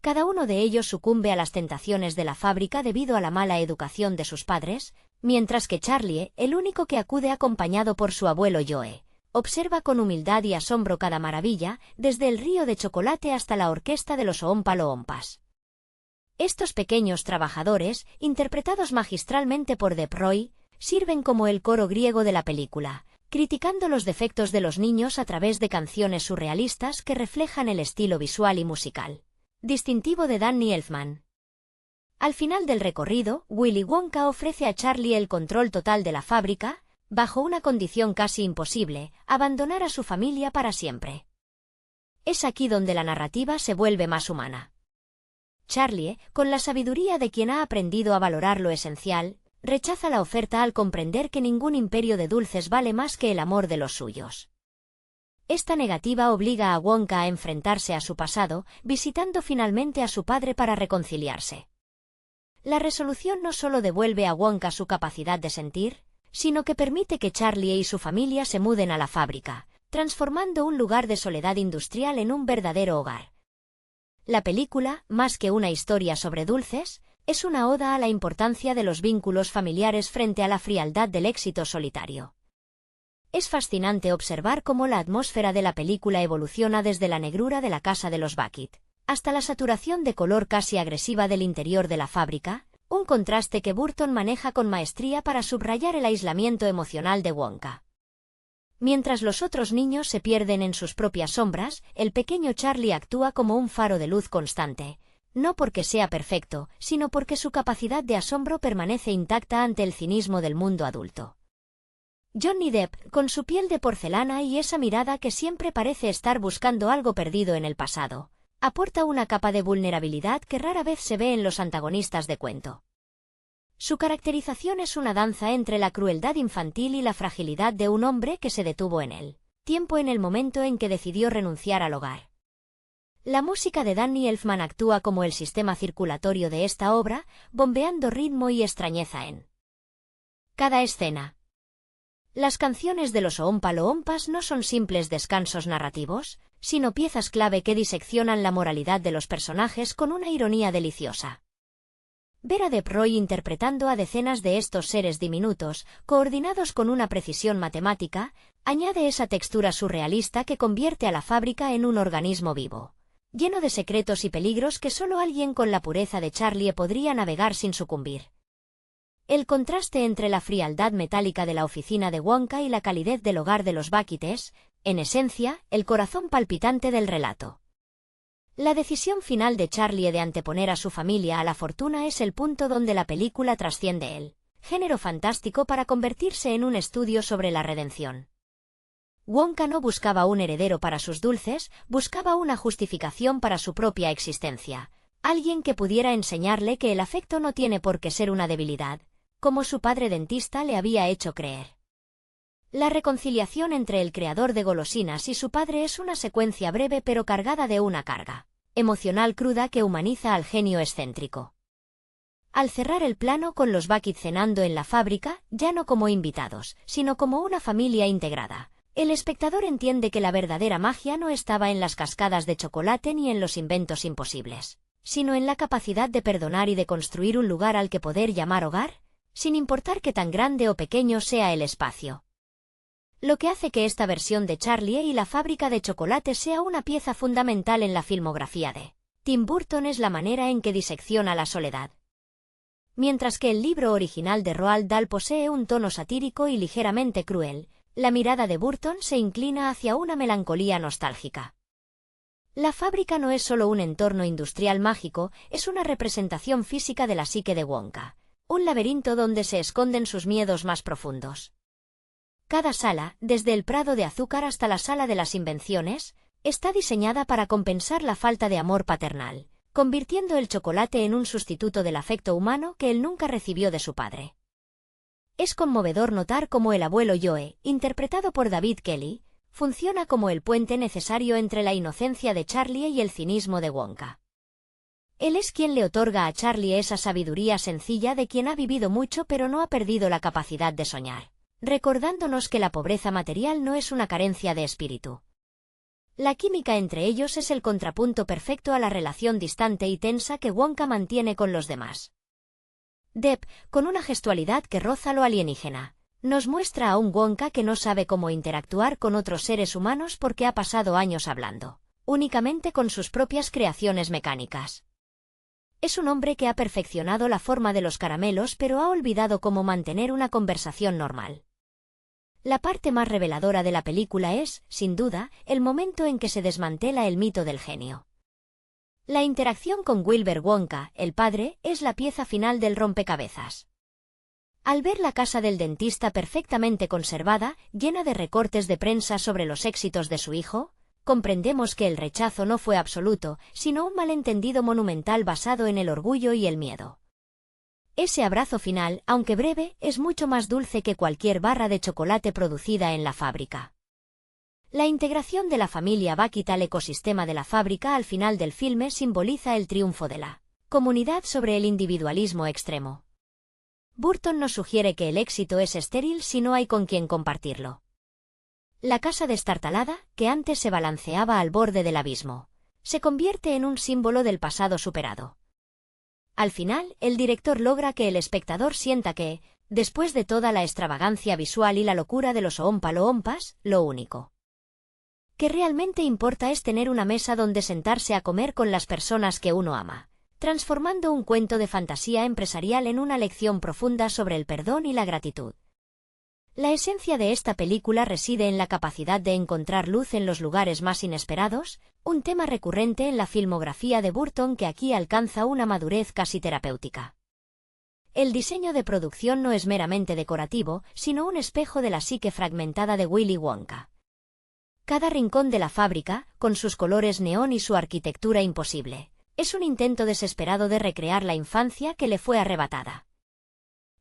Cada uno de ellos sucumbe a las tentaciones de la fábrica debido a la mala educación de sus padres, mientras que Charlie, el único que acude acompañado por su abuelo Joe, observa con humildad y asombro cada maravilla, desde el río de chocolate hasta la orquesta de los Oompa Loompas. Estos pequeños trabajadores, interpretados magistralmente por Depp Roy, sirven como el coro griego de la película, criticando los defectos de los niños a través de canciones surrealistas que reflejan el estilo visual y musical distintivo de Danny Elfman. Al final del recorrido, Willy Wonka ofrece a Charlie el control total de la fábrica, bajo una condición casi imposible: abandonar a su familia para siempre. Es aquí donde la narrativa se vuelve más humana. Charlie, con la sabiduría de quien ha aprendido a valorar lo esencial, rechaza la oferta al comprender que ningún imperio de dulces vale más que el amor de los suyos. Esta negativa obliga a Wonka a enfrentarse a su pasado, visitando finalmente a su padre para reconciliarse. La resolución no solo devuelve a Wonka su capacidad de sentir, sino que permite que Charlie y su familia se muden a la fábrica, transformando un lugar de soledad industrial en un verdadero hogar. La película, más que una historia sobre dulces, es una oda a la importancia de los vínculos familiares frente a la frialdad del éxito solitario. Es fascinante observar cómo la atmósfera de la película evoluciona desde la negrura de la casa de los Bucket hasta la saturación de color casi agresiva del interior de la fábrica, un contraste que Burton maneja con maestría para subrayar el aislamiento emocional de Wonka. Mientras los otros niños se pierden en sus propias sombras, el pequeño Charlie actúa como un faro de luz constante, no porque sea perfecto, sino porque su capacidad de asombro permanece intacta ante el cinismo del mundo adulto. Johnny Depp, con su piel de porcelana y esa mirada que siempre parece estar buscando algo perdido en el pasado, aporta una capa de vulnerabilidad que rara vez se ve en los antagonistas de cuento. Su caracterización es una danza entre la crueldad infantil y la fragilidad de un hombre que se detuvo en el tiempo en el momento en que decidió renunciar al hogar. La música de Danny Elfman actúa como el sistema circulatorio de esta obra, bombeando ritmo y extrañeza en cada escena. Las canciones de los Oompa Loompas no son simples descansos narrativos, sino piezas clave que diseccionan la moralidad de los personajes con una ironía deliciosa. Ver a Depp Roy interpretando a decenas de estos seres diminutos, coordinados con una precisión matemática, añade esa textura surrealista que convierte a la fábrica en un organismo vivo, lleno de secretos y peligros que solo alguien con la pureza de Charlie podría navegar sin sucumbir. El contraste entre la frialdad metálica de la oficina de Wonka y la calidez del hogar de los Bucket es, en esencia, el corazón palpitante del relato. La decisión final de Charlie de anteponer a su familia a la fortuna es el punto donde la película trasciende el género fantástico para convertirse en un estudio sobre la redención. Wonka no buscaba un heredero para sus dulces, buscaba una justificación para su propia existencia, alguien que pudiera enseñarle que el afecto no tiene por qué ser una debilidad, como su padre dentista le había hecho creer. La reconciliación entre el creador de golosinas y su padre es una secuencia breve pero cargada de una carga emocional cruda que humaniza al genio excéntrico. Al cerrar el plano con los Bucket cenando en la fábrica, ya no como invitados, sino como una familia integrada, el espectador entiende que la verdadera magia no estaba en las cascadas de chocolate ni en los inventos imposibles, sino en la capacidad de perdonar y de construir un lugar al que poder llamar hogar, sin importar qué tan grande o pequeño sea el espacio. Lo que hace que esta versión de Charlie y la fábrica de chocolate sea una pieza fundamental en la filmografía de Tim Burton es la manera en que disecciona la soledad. Mientras que el libro original de Roald Dahl posee un tono satírico y ligeramente cruel, la mirada de Burton se inclina hacia una melancolía nostálgica. La fábrica no es solo un entorno industrial mágico, es una representación física de la psique de Wonka, un laberinto donde se esconden sus miedos más profundos. Cada sala, desde el prado de azúcar hasta la sala de las invenciones, está diseñada para compensar la falta de amor paternal, convirtiendo el chocolate en un sustituto del afecto humano que él nunca recibió de su padre. Es conmovedor notar cómo el abuelo Joe, interpretado por David Kelly, funciona como el puente necesario entre la inocencia de Charlie y el cinismo de Wonka. Él es quien le otorga a Charlie esa sabiduría sencilla de quien ha vivido mucho pero no ha perdido la capacidad de soñar, recordándonos que la pobreza material no es una carencia de espíritu. La química entre ellos es el contrapunto perfecto a la relación distante y tensa que Wonka mantiene con los demás. Depp, con una gestualidad que roza lo alienígena, nos muestra a un Wonka que no sabe cómo interactuar con otros seres humanos porque ha pasado años hablando únicamente con sus propias creaciones mecánicas. Es un hombre que ha perfeccionado la forma de los caramelos pero ha olvidado cómo mantener una conversación normal. La parte más reveladora de la película es, sin duda, el momento en que se desmantela el mito del genio. La interacción con Wilbur Wonka, el padre, es la pieza final del rompecabezas. Al ver la casa del dentista perfectamente conservada, llena de recortes de prensa sobre los éxitos de su hijo, comprendemos que el rechazo no fue absoluto, sino un malentendido monumental basado en el orgullo y el miedo. Ese abrazo final, aunque breve, es mucho más dulce que cualquier barra de chocolate producida en la fábrica. La integración de la familia Bucket al ecosistema de la fábrica al final del filme simboliza el triunfo de la comunidad sobre el individualismo extremo. Burton nos sugiere que el éxito es estéril si no hay con quien compartirlo. La casa destartalada, que antes se balanceaba al borde del abismo, se convierte en un símbolo del pasado superado. Al final, el director logra que el espectador sienta que, después de toda la extravagancia visual y la locura de los Oompa Loompas, lo único que realmente importa es tener una mesa donde sentarse a comer con las personas que uno ama, transformando un cuento de fantasía empresarial en una lección profunda sobre el perdón y la gratitud. La esencia de esta película reside en la capacidad de encontrar luz en los lugares más inesperados, un tema recurrente en la filmografía de Burton que aquí alcanza una madurez casi terapéutica. El diseño de producción no es meramente decorativo, sino un espejo de la psique fragmentada de Willy Wonka. Cada rincón de la fábrica, con sus colores neón y su arquitectura imposible, es un intento desesperado de recrear la infancia que le fue arrebatada.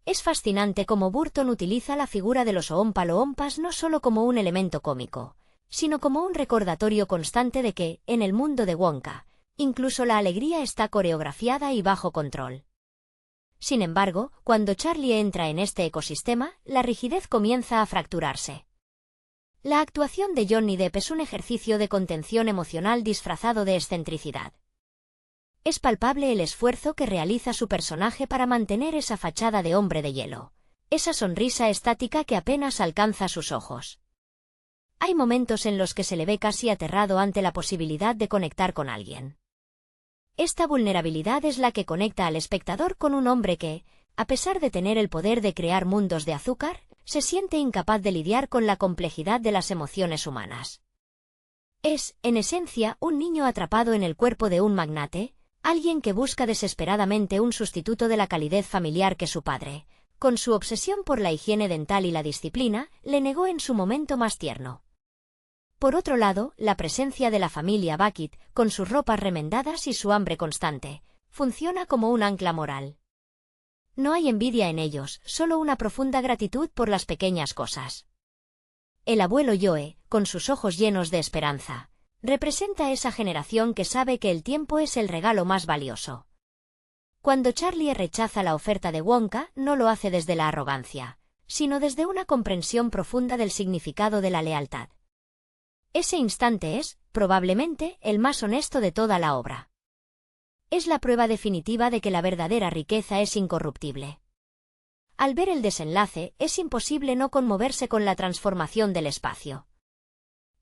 Es fascinante cómo Burton utiliza la figura de los Oompa Loompas no solo como un elemento cómico, sino como un recordatorio constante de que, en el mundo de Wonka, incluso la alegría está coreografiada y bajo control. Sin embargo, cuando Charlie entra en este ecosistema, la rigidez comienza a fracturarse. La actuación de Johnny Depp es un ejercicio de contención emocional disfrazado de excentricidad. Es palpable el esfuerzo que realiza su personaje para mantener esa fachada de hombre de hielo, esa sonrisa estática que apenas alcanza sus ojos. Hay momentos en los que se le ve casi aterrado ante la posibilidad de conectar con alguien. Esta vulnerabilidad es la que conecta al espectador con un hombre que, a pesar de tener el poder de crear mundos de azúcar, se siente incapaz de lidiar con la complejidad de las emociones humanas. Es, en esencia, un niño atrapado en el cuerpo de un magnate, alguien que busca desesperadamente un sustituto de la calidez familiar que su padre, con su obsesión por la higiene dental y la disciplina, le negó en su momento más tierno. Por otro lado, la presencia de la familia Bucket, con sus ropas remendadas y su hambre constante, funciona como un ancla moral. No hay envidia en ellos, solo una profunda gratitud por las pequeñas cosas. El abuelo Joe, con sus ojos llenos de esperanza, representa esa generación que sabe que el tiempo es el regalo más valioso. Cuando Charlie rechaza la oferta de Wonka, no lo hace desde la arrogancia, sino desde una comprensión profunda del significado de la lealtad. Ese instante es, probablemente, el más honesto de toda la obra. Es la prueba definitiva de que la verdadera riqueza es incorruptible. Al ver el desenlace, es imposible no conmoverse con la transformación del espacio.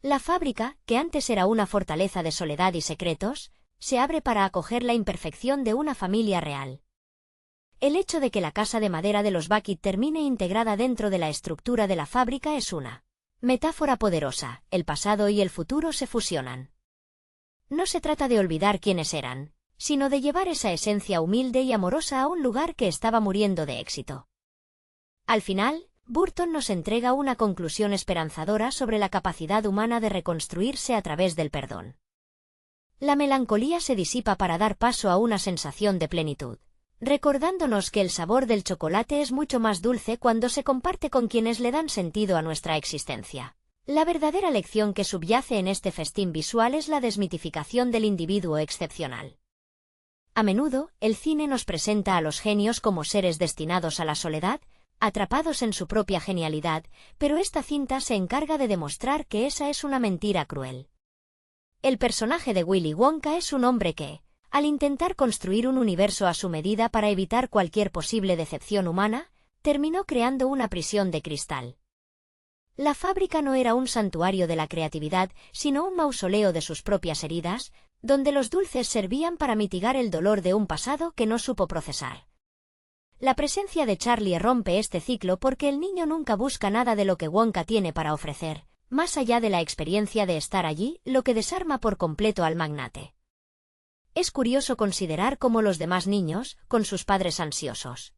La fábrica, que antes era una fortaleza de soledad y secretos, se abre para acoger la imperfección de una familia real. El hecho de que la casa de madera de los Bucket termine integrada dentro de la estructura de la fábrica es una metáfora poderosa, el pasado y el futuro se fusionan. No se trata de olvidar quiénes eran, sino de llevar esa esencia humilde y amorosa a un lugar que estaba muriendo de éxito. Al final, Burton nos entrega una conclusión esperanzadora sobre la capacidad humana de reconstruirse a través del perdón. La melancolía se disipa para dar paso a una sensación de plenitud, recordándonos que el sabor del chocolate es mucho más dulce cuando se comparte con quienes le dan sentido a nuestra existencia. La verdadera lección que subyace en este festín visual es la desmitificación del individuo excepcional. A menudo, el cine nos presenta a los genios como seres destinados a la soledad, atrapados en su propia genialidad, pero esta cinta se encarga de demostrar que esa es una mentira cruel. El personaje de Willy Wonka es un hombre que, al intentar construir un universo a su medida para evitar cualquier posible decepción humana, terminó creando una prisión de cristal. La fábrica no era un santuario de la creatividad, sino un mausoleo de sus propias heridas, donde los dulces servían para mitigar el dolor de un pasado que no supo procesar. La presencia de Charlie rompe este ciclo porque el niño nunca busca nada de lo que Wonka tiene para ofrecer, más allá de la experiencia de estar allí, lo que desarma por completo al magnate. Es curioso considerar cómo los demás niños, con sus padres ansiosos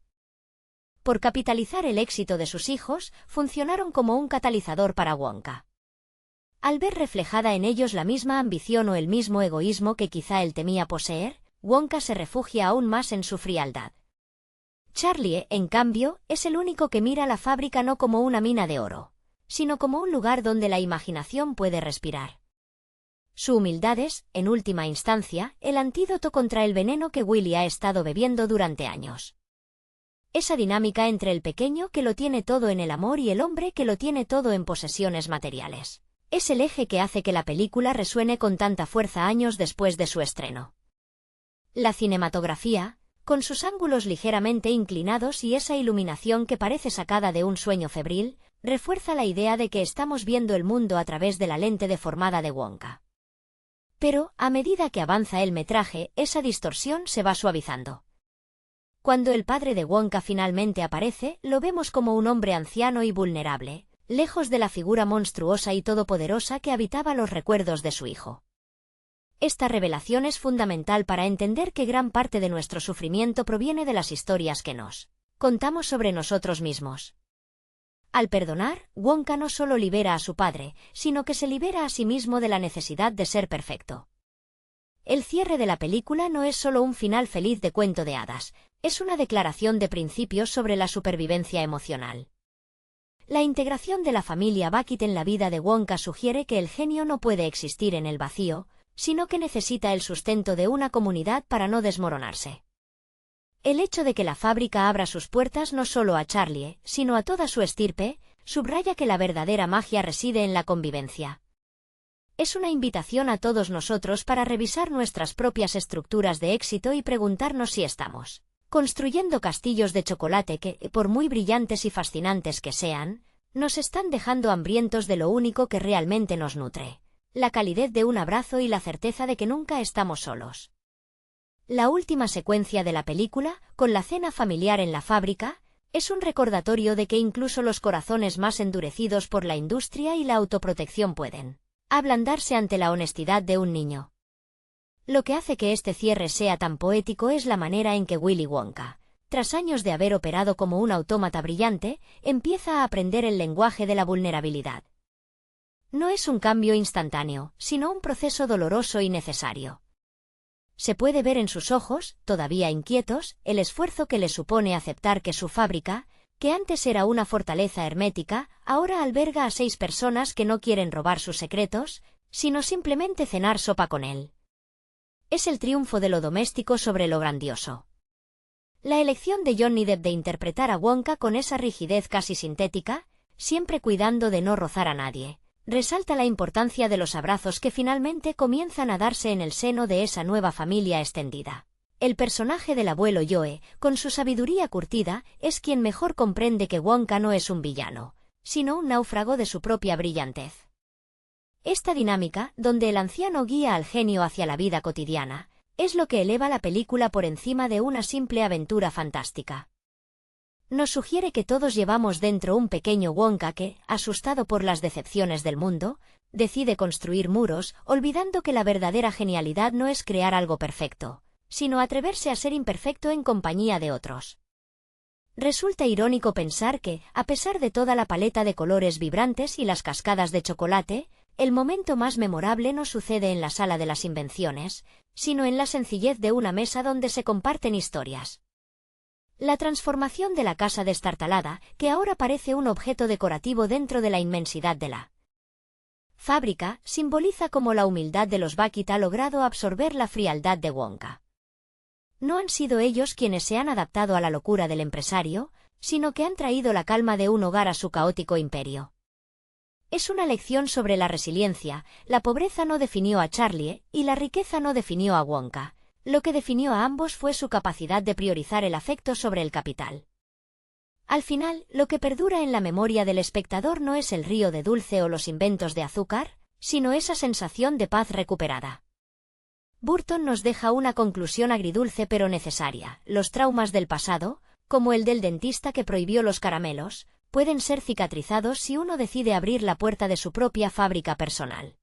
por capitalizar el éxito de sus hijos, funcionaron como un catalizador para Wonka. Al ver reflejada en ellos la misma ambición o el mismo egoísmo que quizá él temía poseer, Wonka se refugia aún más en su frialdad. Charlie, en cambio, es el único que mira la fábrica no como una mina de oro, sino como un lugar donde la imaginación puede respirar. Su humildad es, en última instancia, el antídoto contra el veneno que Willy ha estado bebiendo durante años. Esa dinámica entre el pequeño que lo tiene todo en el amor y el hombre que lo tiene todo en posesiones materiales, es el eje que hace que la película resuene con tanta fuerza años después de su estreno. La cinematografía, con sus ángulos ligeramente inclinados y esa iluminación que parece sacada de un sueño febril, refuerza la idea de que estamos viendo el mundo a través de la lente deformada de Wonka. Pero, a medida que avanza el metraje, esa distorsión se va suavizando. Cuando el padre de Wonka finalmente aparece, lo vemos como un hombre anciano y vulnerable, lejos de la figura monstruosa y todopoderosa que habitaba los recuerdos de su hijo. Esta revelación es fundamental para entender que gran parte de nuestro sufrimiento proviene de las historias que nos contamos sobre nosotros mismos. Al perdonar, Wonka no solo libera a su padre, sino que se libera a sí mismo de la necesidad de ser perfecto. El cierre de la película no es solo un final feliz de cuento de hadas, es una declaración de principios sobre la supervivencia emocional. La integración de la familia Bucket en la vida de Wonka sugiere que el genio no puede existir en el vacío, sino que necesita el sustento de una comunidad para no desmoronarse. El hecho de que la fábrica abra sus puertas no solo a Charlie, sino a toda su estirpe, subraya que la verdadera magia reside en la convivencia. Es una invitación a todos nosotros para revisar nuestras propias estructuras de éxito y preguntarnos si estamos construyendo castillos de chocolate que, por muy brillantes y fascinantes que sean, nos están dejando hambrientos de lo único que realmente nos nutre: la calidez de un abrazo y la certeza de que nunca estamos solos. La última secuencia de la película, con la cena familiar en la fábrica, es un recordatorio de que incluso los corazones más endurecidos por la industria y la autoprotección pueden ablandarse ante la honestidad de un niño. Lo que hace que este cierre sea tan poético es la manera en que Willy Wonka, tras años de haber operado como un autómata brillante, empieza a aprender el lenguaje de la vulnerabilidad. No es un cambio instantáneo, sino un proceso doloroso y necesario. Se puede ver en sus ojos, todavía inquietos, el esfuerzo que le supone aceptar que su fábrica, que antes era una fortaleza hermética, ahora alberga a 6 personas que no quieren robar sus secretos, sino simplemente cenar sopa con él. Es el triunfo de lo doméstico sobre lo grandioso. La elección de Johnny Depp de interpretar a Wonka con esa rigidez casi sintética, siempre cuidando de no rozar a nadie, resalta la importancia de los abrazos que finalmente comienzan a darse en el seno de esa nueva familia extendida. El personaje del abuelo Joe, con su sabiduría curtida, es quien mejor comprende que Wonka no es un villano, sino un náufrago de su propia brillantez. Esta dinámica, donde el anciano guía al genio hacia la vida cotidiana, es lo que eleva la película por encima de una simple aventura fantástica. Nos sugiere que todos llevamos dentro un pequeño Wonka que, asustado por las decepciones del mundo, decide construir muros, olvidando que la verdadera genialidad no es crear algo perfecto, sino atreverse a ser imperfecto en compañía de otros. Resulta irónico pensar que, a pesar de toda la paleta de colores vibrantes y las cascadas de chocolate, el momento más memorable no sucede en la sala de las invenciones, sino en la sencillez de una mesa donde se comparten historias. La transformación de la casa destartalada, que ahora parece un objeto decorativo dentro de la inmensidad de la fábrica, simboliza cómo la humildad de los Bucket ha logrado absorber la frialdad de Wonka. No han sido ellos quienes se han adaptado a la locura del empresario, sino que han traído la calma de un hogar a su caótico imperio. Es una lección sobre la resiliencia. La pobreza no definió a Charlie, y la riqueza no definió a Wonka. Lo que definió a ambos fue su capacidad de priorizar el afecto sobre el capital. Al final, lo que perdura en la memoria del espectador no es el río de dulce o los inventos de azúcar, sino esa sensación de paz recuperada. Burton nos deja una conclusión agridulce pero necesaria. Los traumas del pasado, como el del dentista que prohibió los caramelos, pueden ser cicatrizados si uno decide abrir la puerta de su propia fábrica personal.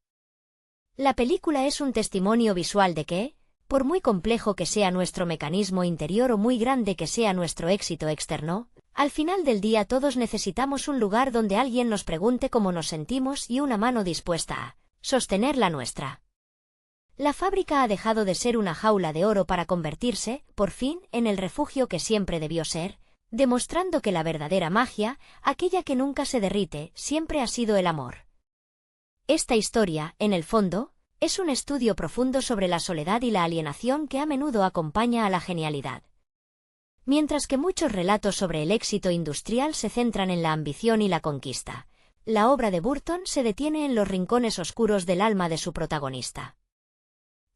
La película es un testimonio visual de que, por muy complejo que sea nuestro mecanismo interior o muy grande que sea nuestro éxito externo, Al final del día todos necesitamos un lugar donde alguien nos pregunte cómo nos sentimos y una mano dispuesta a sostener la nuestra. La fábrica ha dejado de ser una jaula de oro para convertirse, por fin, en el refugio que siempre debió ser, demostrando que la verdadera magia, aquella que nunca se derrite, siempre ha sido el amor. Esta historia, en el fondo, es un estudio profundo sobre la soledad y la alienación que a menudo acompaña a la genialidad. Mientras que muchos relatos sobre el éxito industrial se centran en la ambición y la conquista, la obra de Burton se detiene en los rincones oscuros del alma de su protagonista.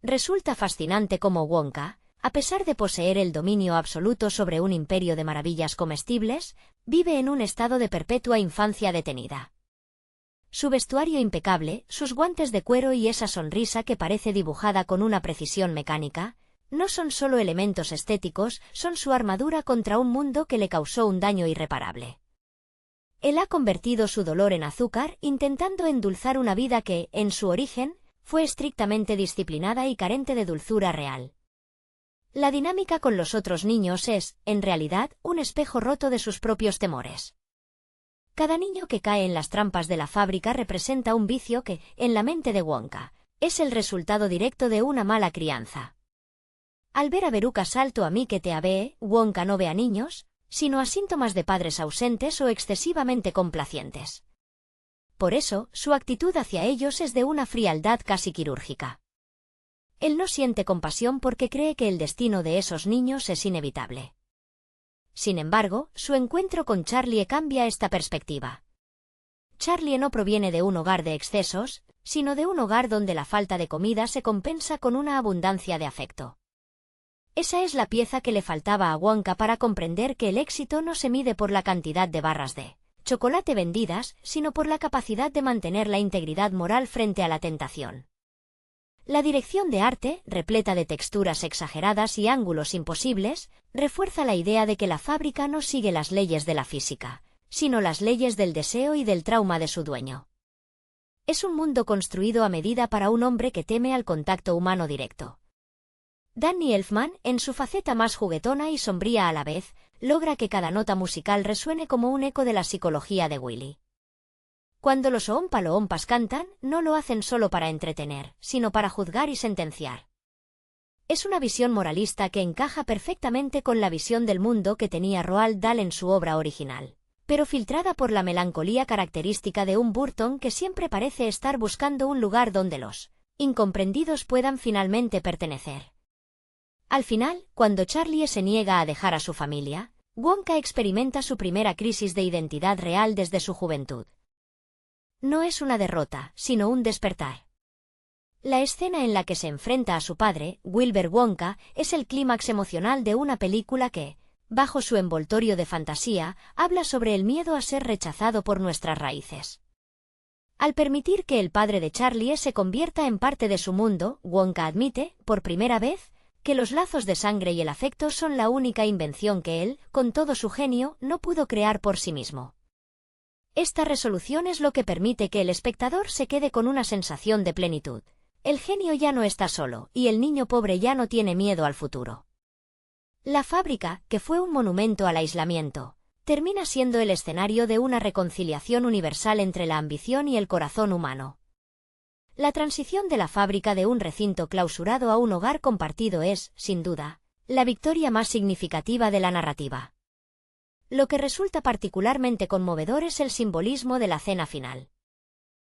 Resulta fascinante cómo Wonka, a pesar de poseer el dominio absoluto sobre un imperio de maravillas comestibles, vive en un estado de perpetua infancia detenida. Su vestuario impecable, sus guantes de cuero y esa sonrisa que parece dibujada con una precisión mecánica, no son solo elementos estéticos, son su armadura contra un mundo que le causó un daño irreparable. Él ha convertido su dolor en azúcar, intentando endulzar una vida que, en su origen, fue estrictamente disciplinada y carente de dulzura real. La dinámica con los otros niños es, en realidad, un espejo roto de sus propios temores. Cada niño que cae en las trampas de la fábrica representa un vicio que, en la mente de Wonka, es el resultado directo de una mala crianza. Al ver a Veruca salto a mí que te abe, Wonka no ve a niños, sino a síntomas de padres ausentes o excesivamente complacientes. Por eso, su actitud hacia ellos es de una frialdad casi quirúrgica. Él no siente compasión porque cree que el destino de esos niños es inevitable. Sin embargo, su encuentro con Charlie cambia esta perspectiva. Charlie no proviene de un hogar de excesos, sino de un hogar donde la falta de comida se compensa con una abundancia de afecto. Esa es la pieza que le faltaba a Wonka para comprender que el éxito no se mide por la cantidad de barras de chocolate vendidas, sino por la capacidad de mantener la integridad moral frente a la tentación. La dirección de arte, repleta de texturas exageradas y ángulos imposibles, refuerza la idea de que la fábrica no sigue las leyes de la física, sino las leyes del deseo y del trauma de su dueño. Es un mundo construido a medida para un hombre que teme al contacto humano directo. Danny Elfman, en su faceta más juguetona y sombría a la vez, logra que cada nota musical resuene como un eco de la psicología de Willy. Cuando los Oompa Loompas cantan, no lo hacen solo para entretener, sino para juzgar y sentenciar. Es una visión moralista que encaja perfectamente con la visión del mundo que tenía Roald Dahl en su obra original, pero filtrada por la melancolía característica de un Burton que siempre parece estar buscando un lugar donde los incomprendidos puedan finalmente pertenecer. Al final, cuando Charlie se niega a dejar a su familia, Wonka experimenta su primera crisis de identidad real desde su juventud. No es una derrota, sino un despertar. La escena en la que se enfrenta a su padre, Wilbur Wonka, es el clímax emocional de una película que, bajo su envoltorio de fantasía, habla sobre el miedo a ser rechazado por nuestras raíces. Al permitir que el padre de Charlie se convierta en parte de su mundo, Wonka admite, por primera vez, que los lazos de sangre y el afecto son la única invención que él, con todo su genio, no pudo crear por sí mismo. Esta resolución es lo que permite que el espectador se quede con una sensación de plenitud. El genio ya no está solo, y el niño pobre ya no tiene miedo al futuro. La fábrica, que fue un monumento al aislamiento, termina siendo el escenario de una reconciliación universal entre la ambición y el corazón humano. La transición de la fábrica de un recinto clausurado a un hogar compartido es, sin duda, la victoria más significativa de la narrativa. Lo que resulta particularmente conmovedor es el simbolismo de la cena final.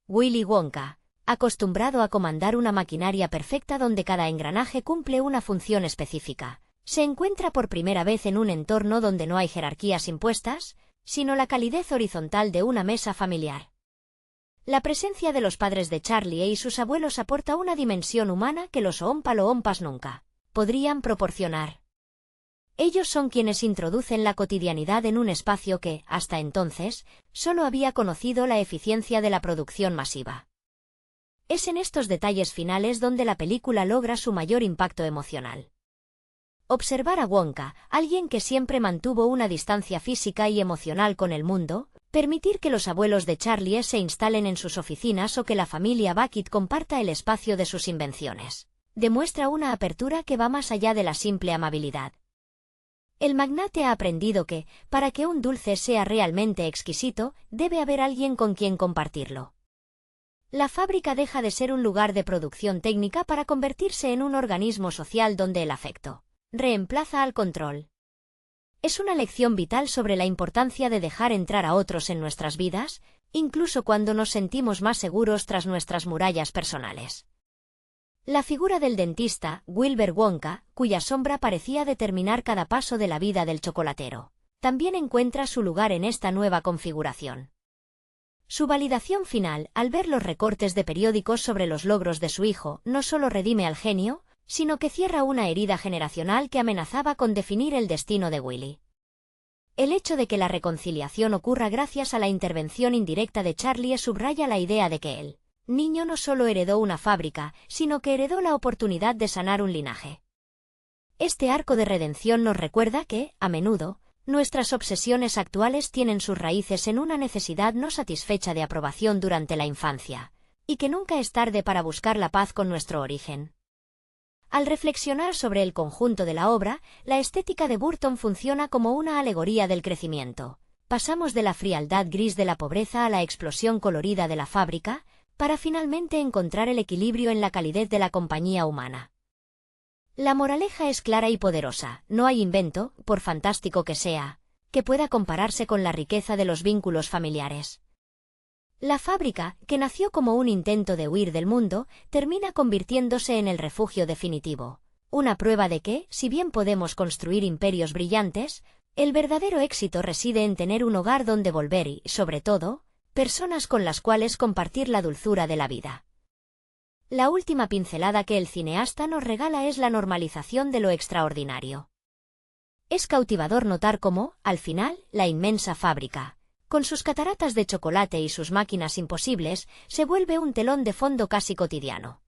Willy Wonka, acostumbrado a comandar una maquinaria perfecta donde cada engranaje cumple una función específica, se encuentra por primera vez en un entorno donde no hay jerarquías impuestas, sino la calidez horizontal de una mesa familiar. La presencia de los padres de Charlie y sus abuelos aporta una dimensión humana que los Oompa Loompas nunca podrían proporcionar. Ellos son quienes introducen la cotidianidad en un espacio que, hasta entonces, solo había conocido la eficiencia de la producción masiva. Es en estos detalles finales donde la película logra su mayor impacto emocional. Observar a Wonka, alguien que siempre mantuvo una distancia física y emocional con el mundo, permitir que los abuelos de Charlie se instalen en sus oficinas o que la familia Bucket comparta el espacio de sus invenciones, demuestra una apertura que va más allá de la simple amabilidad. El magnate ha aprendido que, para que un dulce sea realmente exquisito, debe haber alguien con quien compartirlo. La fábrica deja de ser un lugar de producción técnica para convertirse en un organismo social donde el afecto reemplaza al control. Es una lección vital sobre la importancia de dejar entrar a otros en nuestras vidas, incluso cuando nos sentimos más seguros tras nuestras murallas personales. La figura del dentista, Wilbur Wonka, cuya sombra parecía determinar cada paso de la vida del chocolatero, también encuentra su lugar en esta nueva configuración. Su validación final, al ver los recortes de periódicos sobre los logros de su hijo, no solo redime al genio, sino que cierra una herida generacional que amenazaba con definir el destino de Willy. El hecho de que la reconciliación ocurra gracias a la intervención indirecta de Charlie subraya la idea de que el niño no solo heredó una fábrica, sino que heredó la oportunidad de sanar un linaje. Este arco de redención nos recuerda que, a menudo, nuestras obsesiones actuales tienen sus raíces en una necesidad no satisfecha de aprobación durante la infancia, y que nunca es tarde para buscar la paz con nuestro origen. Al reflexionar sobre el conjunto de la obra, la estética de Burton funciona como una alegoría del crecimiento. Pasamos de la frialdad gris de la pobreza a la explosión colorida de la fábrica, para finalmente encontrar el equilibrio en la calidez de la compañía humana. La moraleja es clara y poderosa: no hay invento, por fantástico que sea, que pueda compararse con la riqueza de los vínculos familiares. La fábrica, que nació como un intento de huir del mundo, termina convirtiéndose en el refugio definitivo. Una prueba de que, si bien podemos construir imperios brillantes, el verdadero éxito reside en tener un hogar donde volver y, sobre todo, personas con las cuales compartir la dulzura de la vida. La última pincelada que el cineasta nos regala es la normalización de lo extraordinario. Es cautivador notar cómo, al final, la inmensa fábrica, con sus cataratas de chocolate y sus máquinas imposibles, se vuelve un telón de fondo casi cotidiano.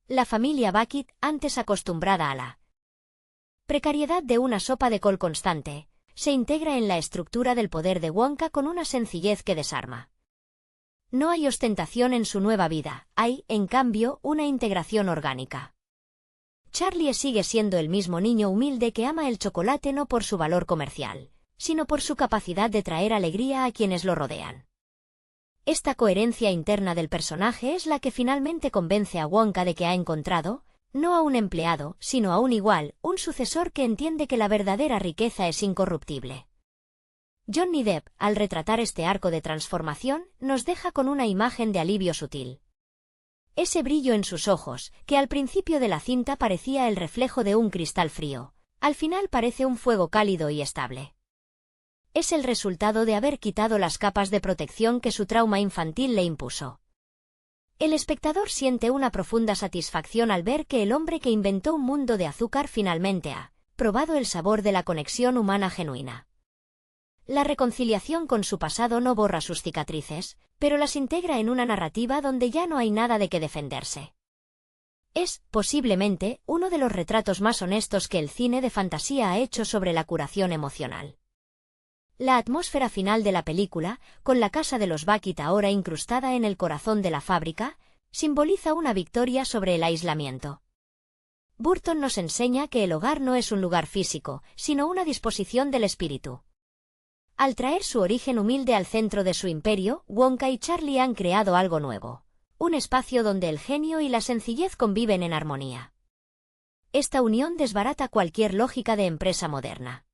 La familia Bucket, antes acostumbrada a la precariedad de una sopa de col constante, se integra en la estructura del poder de Wonka con una sencillez que desarma. No hay ostentación en su nueva vida, hay, en cambio, una integración orgánica. Charlie sigue siendo el mismo niño humilde que ama el chocolate no por su valor comercial, sino por su capacidad de traer alegría a quienes lo rodean. Esta coherencia interna del personaje es la que finalmente convence a Wonka de que ha encontrado, no a un empleado, sino a un igual, un sucesor que entiende que la verdadera riqueza es incorruptible. Johnny Depp, al retratar este arco de transformación, nos deja con una imagen de alivio sutil. Ese brillo en sus ojos, que al principio de la cinta parecía el reflejo de un cristal frío, al final parece un fuego cálido y estable. Es el resultado de haber quitado las capas de protección que su trauma infantil le impuso. El espectador siente una profunda satisfacción al ver que el hombre que inventó un mundo de azúcar finalmente ha probado el sabor de la conexión humana genuina. La reconciliación con su pasado no borra sus cicatrices, pero las integra en una narrativa donde ya no hay nada de qué defenderse. Es, posiblemente, uno de los retratos más honestos que el cine de fantasía ha hecho sobre la curación emocional. La atmósfera final de la película, con la casa de los Bucket ahora incrustada en el corazón de la fábrica, simboliza una victoria sobre el aislamiento. Burton nos enseña que el hogar no es un lugar físico, sino una disposición del espíritu. Al traer su origen humilde al centro de su imperio, Wonka y Charlie han creado algo nuevo. Un espacio donde el genio y la sencillez conviven en armonía. Esta unión desbarata cualquier lógica de empresa moderna.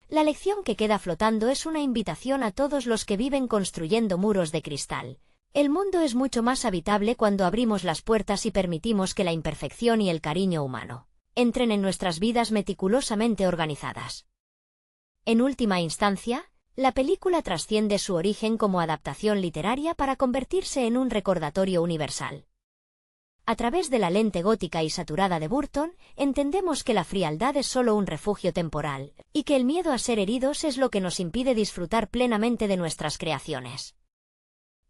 La lección que queda flotando es una invitación a todos los que viven construyendo muros de cristal. El mundo es mucho más habitable cuando abrimos las puertas y permitimos que la imperfección y el cariño humano entren en nuestras vidas meticulosamente organizadas. En última instancia, la película trasciende su origen como adaptación literaria para convertirse en un recordatorio universal. A través de la lente gótica y saturada de Burton, entendemos que la frialdad es solo un refugio temporal, y que el miedo a ser heridos es lo que nos impide disfrutar plenamente de nuestras creaciones.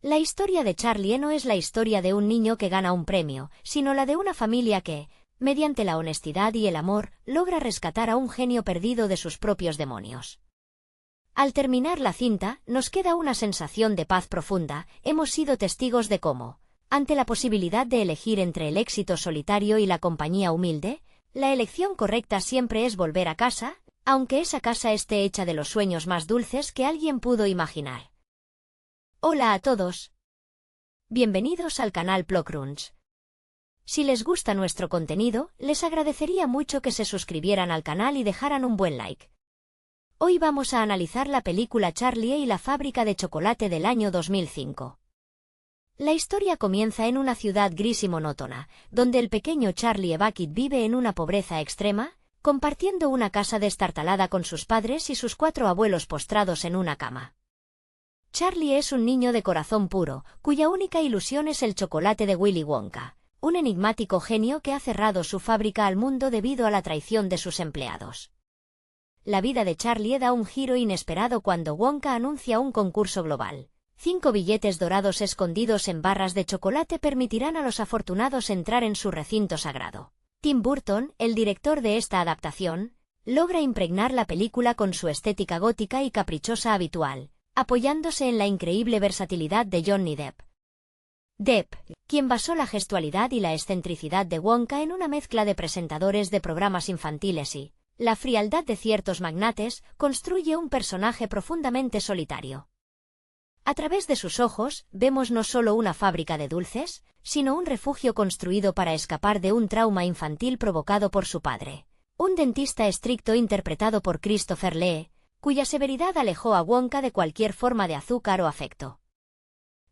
La historia de Charlie no es la historia de un niño que gana un premio, sino la de una familia que, mediante la honestidad y el amor, logra rescatar a un genio perdido de sus propios demonios. Al terminar la cinta, nos queda una sensación de paz profunda. Hemos sido testigos de cómo, ante la posibilidad de elegir entre el éxito solitario y la compañía humilde, la elección correcta siempre es volver a casa, aunque esa casa esté hecha de los sueños más dulces que alguien pudo imaginar. Hola a todos. Bienvenidos al canal Plokrunch. Si les gusta nuestro contenido, les agradecería mucho que se suscribieran al canal y dejaran un buen like. Hoy vamos a analizar la película Charlie y la fábrica de chocolate del año 2005. La historia comienza en una ciudad gris y monótona, donde el pequeño Charlie Bucket vive en una pobreza extrema, compartiendo una casa destartalada con sus padres y sus 4 abuelos postrados en una cama. Charlie es un niño de corazón puro, cuya única ilusión es el chocolate de Willy Wonka, un enigmático genio que ha cerrado su fábrica al mundo debido a la traición de sus empleados. La vida de Charlie da un giro inesperado cuando Wonka anuncia un concurso global. 5 billetes dorados escondidos en barras de chocolate permitirán a los afortunados entrar en su recinto sagrado. Tim Burton, el director de esta adaptación, logra impregnar la película con su estética gótica y caprichosa habitual, apoyándose en la increíble versatilidad de Johnny Depp. Depp, quien basó la gestualidad y la excentricidad de Wonka en una mezcla de presentadores de programas infantiles y la frialdad de ciertos magnates, construye un personaje profundamente solitario. A través de sus ojos, vemos no solo una fábrica de dulces, sino un refugio construido para escapar de un trauma infantil provocado por su padre, un dentista estricto interpretado por Christopher Lee, cuya severidad alejó a Wonka de cualquier forma de azúcar o afecto.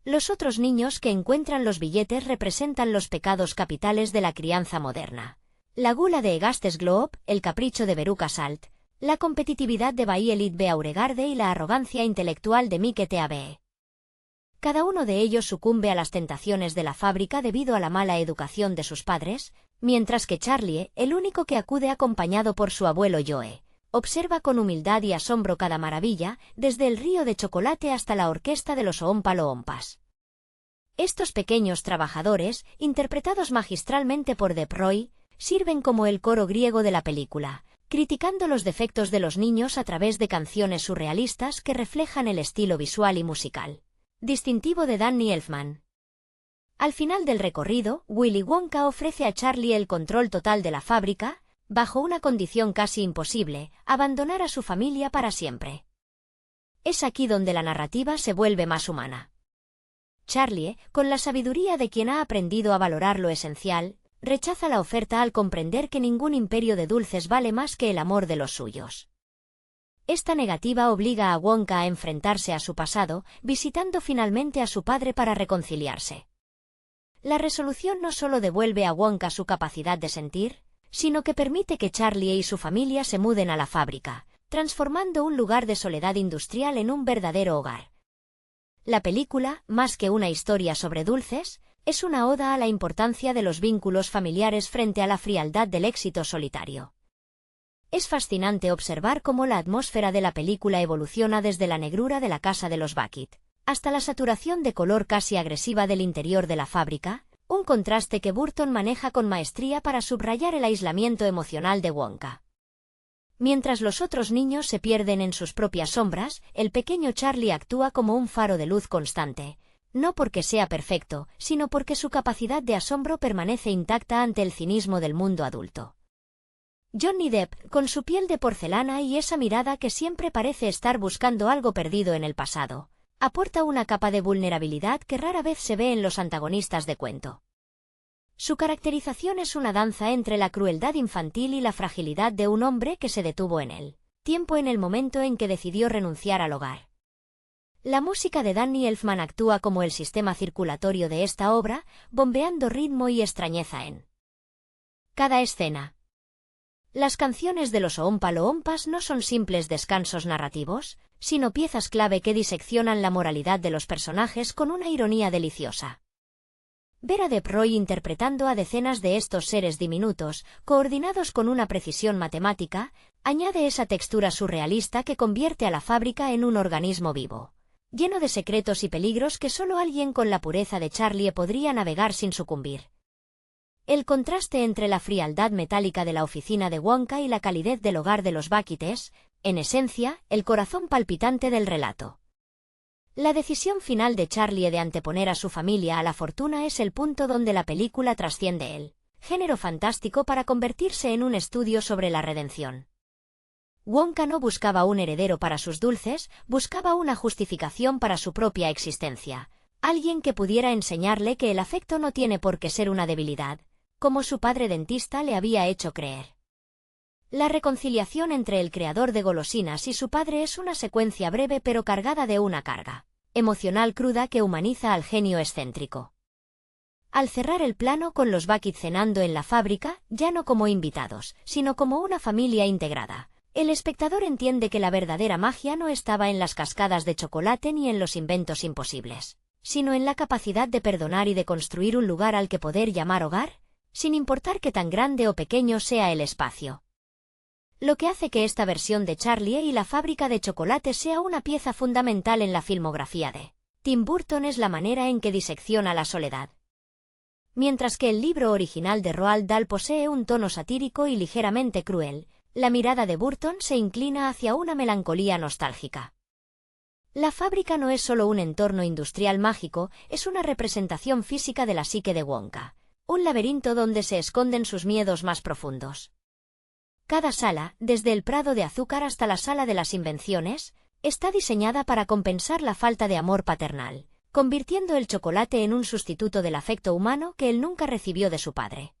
Los otros niños que encuentran los billetes representan los pecados capitales de la crianza moderna. La gula de Augustus Gloop, el capricho de Veruca Salt, la competitividad de Violet Beauregarde y la arrogancia intelectual de Mike Teabe. Cada uno de ellos sucumbe a las tentaciones de la fábrica debido a la mala educación de sus padres, mientras que Charlie, el único que acude acompañado por su abuelo Joe, observa con humildad y asombro cada maravilla, desde el río de chocolate hasta la orquesta de los Oompa Loompas. Estos pequeños trabajadores, interpretados magistralmente por Depp Roy, sirven como el coro griego de la película, criticando los defectos de los niños a través de canciones surrealistas que reflejan el estilo visual y musical distintivo de Danny Elfman. Al final del recorrido, Willy Wonka ofrece a Charlie el control total de la fábrica, bajo una condición casi imposible: abandonar a su familia para siempre. Es aquí donde la narrativa se vuelve más humana. Charlie, con la sabiduría de quien ha aprendido a valorar lo esencial, rechaza la oferta al comprender que ningún imperio de dulces vale más que el amor de los suyos. Esta negativa obliga a Wonka a enfrentarse a su pasado, visitando finalmente a su padre para reconciliarse. La resolución no solo devuelve a Wonka su capacidad de sentir, sino que permite que Charlie y su familia se muden a la fábrica, transformando un lugar de soledad industrial en un verdadero hogar. La película, más que una historia sobre dulces, es una oda a la importancia de los vínculos familiares frente a la frialdad del éxito solitario. Es fascinante observar cómo la atmósfera de la película evoluciona desde la negrura de la casa de los Bucket hasta la saturación de color casi agresiva del interior de la fábrica, un contraste que Burton maneja con maestría para subrayar el aislamiento emocional de Wonka. Mientras los otros niños se pierden en sus propias sombras, el pequeño Charlie actúa como un faro de luz constante, no porque sea perfecto, sino porque su capacidad de asombro permanece intacta ante el cinismo del mundo adulto. Johnny Depp, con su piel de porcelana y esa mirada que siempre parece estar buscando algo perdido en el pasado, aporta una capa de vulnerabilidad que rara vez se ve en los antagonistas de cuento. Su caracterización es una danza entre la crueldad infantil y la fragilidad de un hombre que se detuvo en el tiempo en el momento en que decidió renunciar al hogar. La música de Danny Elfman actúa como el sistema circulatorio de esta obra, bombeando ritmo y extrañeza en cada escena. Las canciones de los Oompa Loompas no son simples descansos narrativos, sino piezas clave que diseccionan la moralidad de los personajes con una ironía deliciosa. Ver a Depp Roy interpretando a decenas de estos seres diminutos, coordinados con una precisión matemática, añade esa textura surrealista que convierte a la fábrica en un organismo vivo, lleno de secretos y peligros que solo alguien con la pureza de Charlie podría navegar sin sucumbir. El contraste entre la frialdad metálica de la oficina de Wonka y la calidez del hogar de los Bucket es, en esencia, el corazón palpitante del relato. La decisión final de Charlie de anteponer a su familia a la fortuna es el punto donde la película trasciende el género fantástico para convertirse en un estudio sobre la redención. Wonka no buscaba un heredero para sus dulces, buscaba una justificación para su propia existencia. Alguien que pudiera enseñarle que el afecto no tiene por qué ser una debilidad, como su padre dentista le había hecho creer. La reconciliación entre el creador de golosinas y su padre es una secuencia breve pero cargada de una carga emocional cruda que humaniza al genio excéntrico. Al cerrar el plano con los Bucket cenando en la fábrica, ya no como invitados, sino como una familia integrada, el espectador entiende que la verdadera magia no estaba en las cascadas de chocolate ni en los inventos imposibles, sino en la capacidad de perdonar y de construir un lugar al que poder llamar hogar, sin importar qué tan grande o pequeño sea el espacio. Lo que hace que esta versión de Charlie y la fábrica de chocolate sea una pieza fundamental en la filmografía de Tim Burton es la manera en que disecciona la soledad. Mientras que el libro original de Roald Dahl posee un tono satírico y ligeramente cruel, la mirada de Burton se inclina hacia una melancolía nostálgica. La fábrica no es solo un entorno industrial mágico, es una representación física de la psique de Wonka, un laberinto donde se esconden sus miedos más profundos. Cada sala, desde el prado de azúcar hasta la sala de las invenciones, está diseñada para compensar la falta de amor paternal, convirtiendo el chocolate en un sustituto del afecto humano que él nunca recibió de su padre.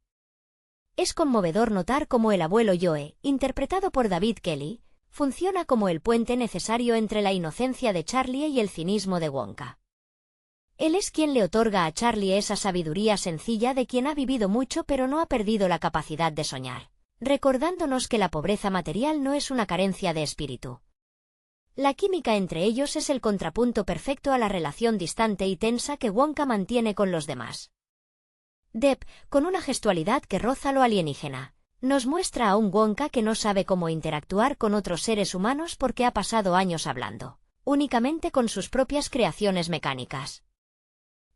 Es conmovedor notar cómo el abuelo Joe, interpretado por David Kelly, funciona como el puente necesario entre la inocencia de Charlie y el cinismo de Wonka. Él es quien le otorga a Charlie esa sabiduría sencilla de quien ha vivido mucho pero no ha perdido la capacidad de soñar, recordándonos que la pobreza material no es una carencia de espíritu. La química entre ellos es el contrapunto perfecto a la relación distante y tensa que Wonka mantiene con los demás. Depp, con una gestualidad que roza lo alienígena, nos muestra a un Wonka que no sabe cómo interactuar con otros seres humanos porque ha pasado años hablando únicamente con sus propias creaciones mecánicas.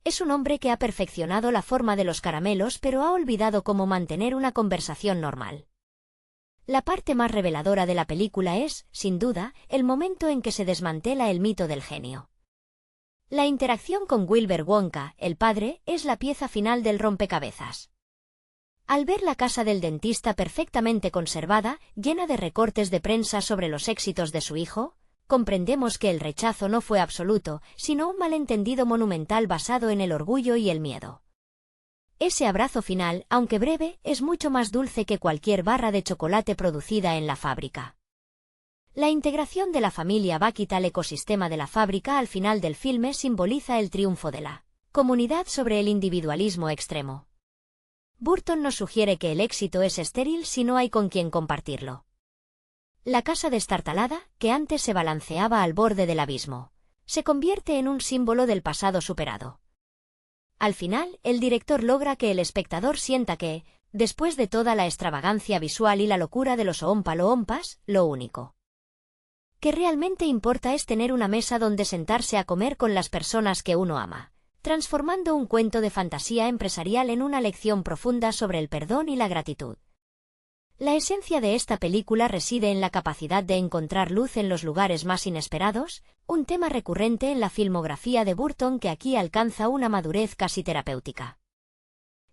Es un hombre que ha perfeccionado la forma de los caramelos pero ha olvidado cómo mantener una conversación normal. La parte más reveladora de la película es, sin duda, el momento en que se desmantela el mito del genio. La interacción con Wilbur Wonka, el padre, es la pieza final del rompecabezas. Al ver la casa del dentista perfectamente conservada, llena de recortes de prensa sobre los éxitos de su hijo, comprendemos que el rechazo no fue absoluto, sino un malentendido monumental basado en el orgullo y el miedo. Ese abrazo final, aunque breve, es mucho más dulce que cualquier barra de chocolate producida en la fábrica. La integración de la familia Bucket al ecosistema de la fábrica al final del filme simboliza el triunfo de la comunidad sobre el individualismo extremo. Burton nos sugiere que el éxito es estéril si no hay con quien compartirlo. La casa destartalada, que antes se balanceaba al borde del abismo, se convierte en un símbolo del pasado superado. Al final, el director logra que el espectador sienta que, después de toda la extravagancia visual y la locura de los Oompa Loompas, lo único que realmente importa es tener una mesa donde sentarse a comer con las personas que uno ama, transformando un cuento de fantasía empresarial en una lección profunda sobre el perdón y la gratitud. La esencia de esta película reside en la capacidad de encontrar luz en los lugares más inesperados, un tema recurrente en la filmografía de Burton que aquí alcanza una madurez casi terapéutica.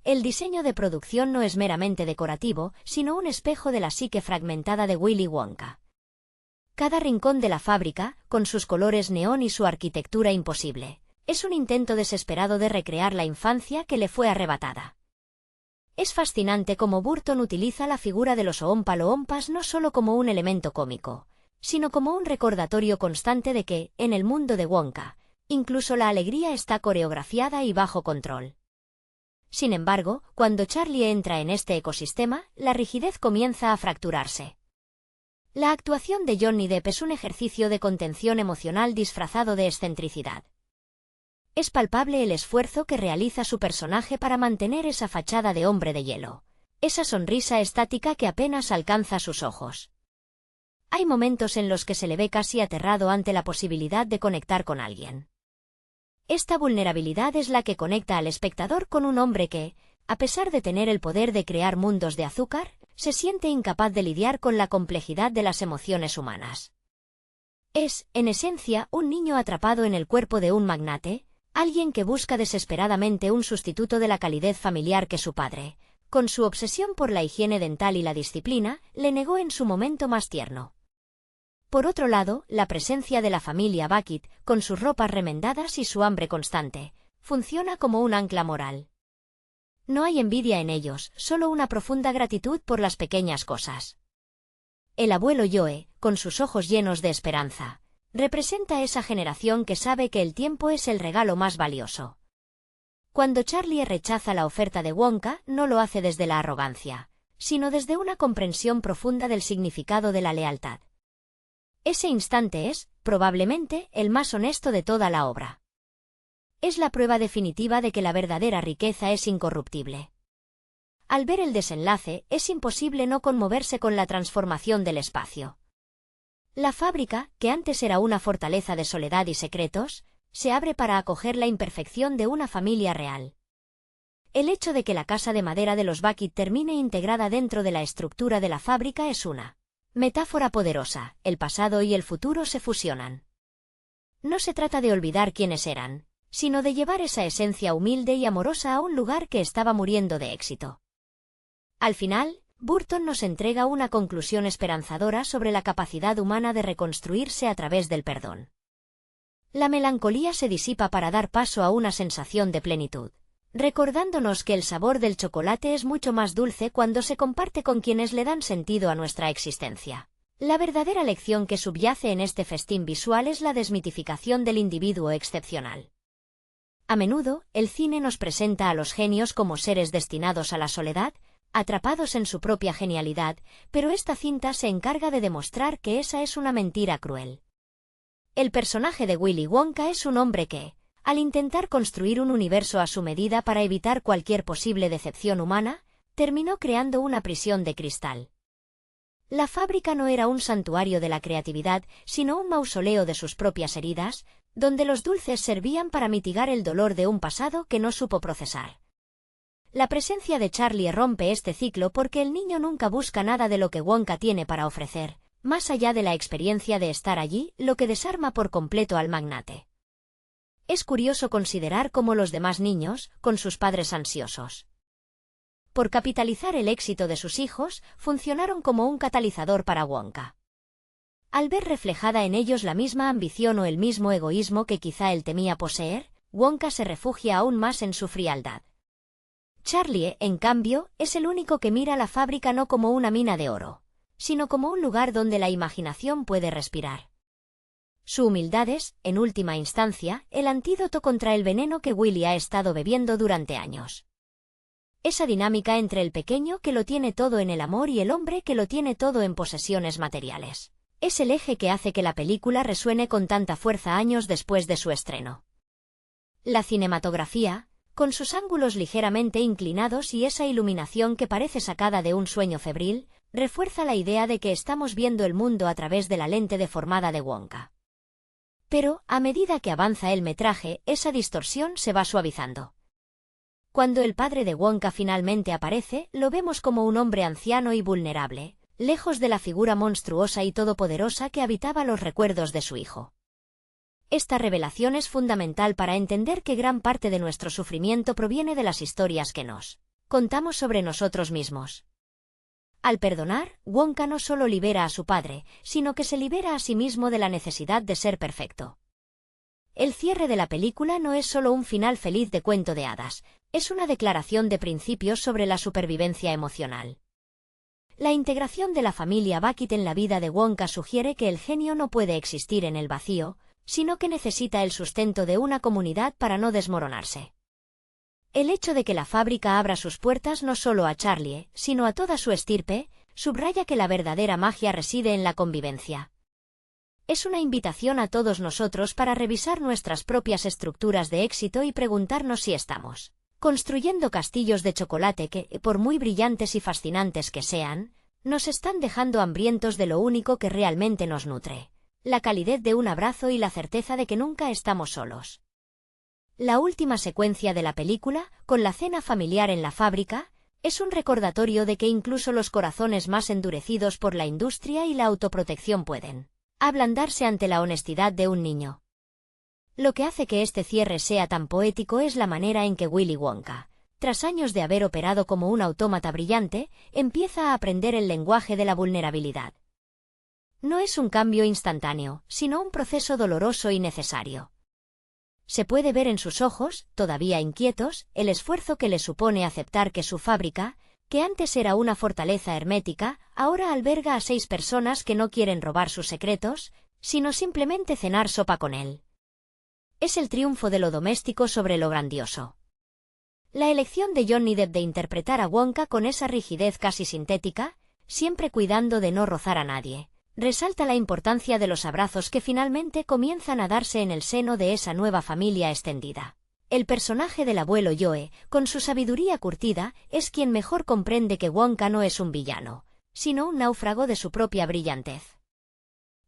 El diseño de producción no es meramente decorativo, sino un espejo de la psique fragmentada de Willy Wonka. Cada rincón de la fábrica, con sus colores neón y su arquitectura imposible, es un intento desesperado de recrear la infancia que le fue arrebatada. Es fascinante cómo Burton utiliza la figura de los Oompa Loompas no solo como un elemento cómico, sino como un recordatorio constante de que, en el mundo de Wonka, incluso la alegría está coreografiada y bajo control. Sin embargo, cuando Charlie entra en este ecosistema, la rigidez comienza a fracturarse. La actuación de Johnny Depp es un ejercicio de contención emocional disfrazado de excentricidad. Es palpable el esfuerzo que realiza su personaje para mantener esa fachada de hombre de hielo, esa sonrisa estática que apenas alcanza sus ojos. Hay momentos en los que se le ve casi aterrado ante la posibilidad de conectar con alguien. Esta vulnerabilidad es la que conecta al espectador con un hombre que, a pesar de tener el poder de crear mundos de azúcar, se siente incapaz de lidiar con la complejidad de las emociones humanas. Es, en esencia, un niño atrapado en el cuerpo de un magnate, alguien que busca desesperadamente un sustituto de la calidez familiar que su padre, con su obsesión por la higiene dental y la disciplina, le negó en su momento más tierno. Por otro lado, la presencia de la familia Bucket, con sus ropas remendadas y su hambre constante, funciona como un ancla moral. No hay envidia en ellos, solo una profunda gratitud por las pequeñas cosas. El abuelo Joe, con sus ojos llenos de esperanza, representa esa generación que sabe que el tiempo es el regalo más valioso. Cuando Charlie rechaza la oferta de Wonka, no lo hace desde la arrogancia, sino desde una comprensión profunda del significado de la lealtad. Ese instante es, probablemente, el más honesto de toda la obra. Es la prueba definitiva de que la verdadera riqueza es incorruptible. Al ver el desenlace, es imposible no conmoverse con la transformación del espacio. La fábrica, que antes era una fortaleza de soledad y secretos, se abre para acoger la imperfección de una familia real. El hecho de que la casa de madera de los Bucket termine integrada dentro de la estructura de la fábrica es una metáfora poderosa. El pasado y el futuro se fusionan. No se trata de olvidar quiénes eran, sino de llevar esa esencia humilde y amorosa a un lugar que estaba muriendo de éxito. Al final, Burton nos entrega una conclusión esperanzadora sobre la capacidad humana de reconstruirse a través del perdón. La melancolía se disipa para dar paso a una sensación de plenitud, recordándonos que el sabor del chocolate es mucho más dulce cuando se comparte con quienes le dan sentido a nuestra existencia. La verdadera lección que subyace en este festín visual es la desmitificación del individuo excepcional. A menudo, el cine nos presenta a los genios como seres destinados a la soledad, atrapados en su propia genialidad, pero esta cinta se encarga de demostrar que esa es una mentira cruel. El personaje de Willy Wonka es un hombre que, al intentar construir un universo a su medida para evitar cualquier posible decepción humana, terminó creando una prisión de cristal. La fábrica no era un santuario de la creatividad, sino un mausoleo de sus propias heridas, donde los dulces servían para mitigar el dolor de un pasado que no supo procesar. La presencia de Charlie rompe este ciclo porque el niño nunca busca nada de lo que Wonka tiene para ofrecer, más allá de la experiencia de estar allí, lo que desarma por completo al magnate. Es curioso considerar cómo los demás niños, con sus padres ansiosos por capitalizar el éxito de sus hijos, funcionaron como un catalizador para Wonka. Al ver reflejada en ellos la misma ambición o el mismo egoísmo que quizá él temía poseer, Wonka se refugia aún más en su frialdad. Charlie, en cambio, es el único que mira la fábrica no como una mina de oro, sino como un lugar donde la imaginación puede respirar. Su humildad es, en última instancia, el antídoto contra el veneno que Willy ha estado bebiendo durante años. Esa dinámica entre el pequeño que lo tiene todo en el amor y el hombre que lo tiene todo en posesiones materiales, es el eje que hace que la película resuene con tanta fuerza años después de su estreno. La cinematografía, con sus ángulos ligeramente inclinados y esa iluminación que parece sacada de un sueño febril, refuerza la idea de que estamos viendo el mundo a través de la lente deformada de Wonka. Pero, a medida que avanza el metraje, esa distorsión se va suavizando. Cuando el padre de Wonka finalmente aparece, lo vemos como un hombre anciano y vulnerable, lejos de la figura monstruosa y todopoderosa que habitaba los recuerdos de su hijo. Esta revelación es fundamental para entender que gran parte de nuestro sufrimiento proviene de las historias que nos contamos sobre nosotros mismos. Al perdonar, Wonka no solo libera a su padre, sino que se libera a sí mismo de la necesidad de ser perfecto. El cierre de la película no es solo un final feliz de cuento de hadas, es una declaración de principios sobre la supervivencia emocional. La integración de la familia Bucket en la vida de Wonka sugiere que el genio no puede existir en el vacío, sino que necesita el sustento de una comunidad para no desmoronarse. El hecho de que la fábrica abra sus puertas no solo a Charlie, sino a toda su estirpe, subraya que la verdadera magia reside en la convivencia. Es una invitación a todos nosotros para revisar nuestras propias estructuras de éxito y preguntarnos si estamos construyendo castillos de chocolate que, por muy brillantes y fascinantes que sean, nos están dejando hambrientos de lo único que realmente nos nutre, la calidez de un abrazo y la certeza de que nunca estamos solos. La última secuencia de la película, con la cena familiar en la fábrica, es un recordatorio de que incluso los corazones más endurecidos por la industria y la autoprotección pueden ablandarse ante la honestidad de un niño. Lo que hace que este cierre sea tan poético es la manera en que Willy Wonka, tras años de haber operado como un autómata brillante, empieza a aprender el lenguaje de la vulnerabilidad. No es un cambio instantáneo, sino un proceso doloroso y necesario. Se puede ver en sus ojos, todavía inquietos, el esfuerzo que le supone aceptar que su fábrica, que antes era una fortaleza hermética, ahora alberga a 6 personas que no quieren robar sus secretos, sino simplemente cenar sopa con él. Es el triunfo de lo doméstico sobre lo grandioso. La elección de Johnny Depp de interpretar a Wonka con esa rigidez casi sintética, siempre cuidando de no rozar a nadie, resalta la importancia de los abrazos que finalmente comienzan a darse en el seno de esa nueva familia extendida. El personaje del abuelo Joe, con su sabiduría curtida, es quien mejor comprende que Wonka no es un villano, sino un náufrago de su propia brillantez.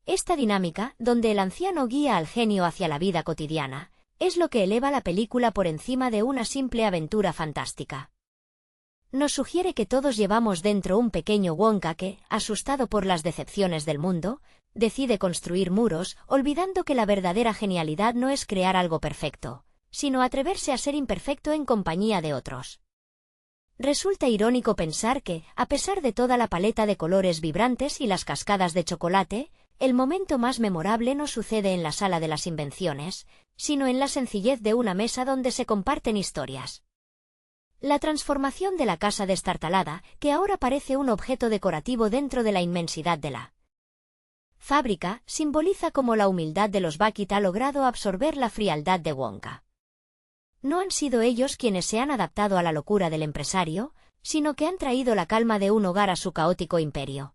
Esta dinámica, donde el anciano guía al genio hacia la vida cotidiana, es lo que eleva la película por encima de una simple aventura fantástica. Nos sugiere que todos llevamos dentro un pequeño Wonka que, asustado por las decepciones del mundo, decide construir muros, olvidando que la verdadera genialidad no es crear algo perfecto, sino atreverse a ser imperfecto en compañía de otros. Resulta irónico pensar que, a pesar de toda la paleta de colores vibrantes y las cascadas de chocolate, el momento más memorable no sucede en la sala de las invenciones, sino en la sencillez de una mesa donde se comparten historias. La transformación de la casa destartalada, que ahora parece un objeto decorativo dentro de la inmensidad de la fábrica, simboliza cómo la humildad de los Bucket ha logrado absorber la frialdad de Wonka. No han sido ellos quienes se han adaptado a la locura del empresario, sino que han traído la calma de un hogar a su caótico imperio.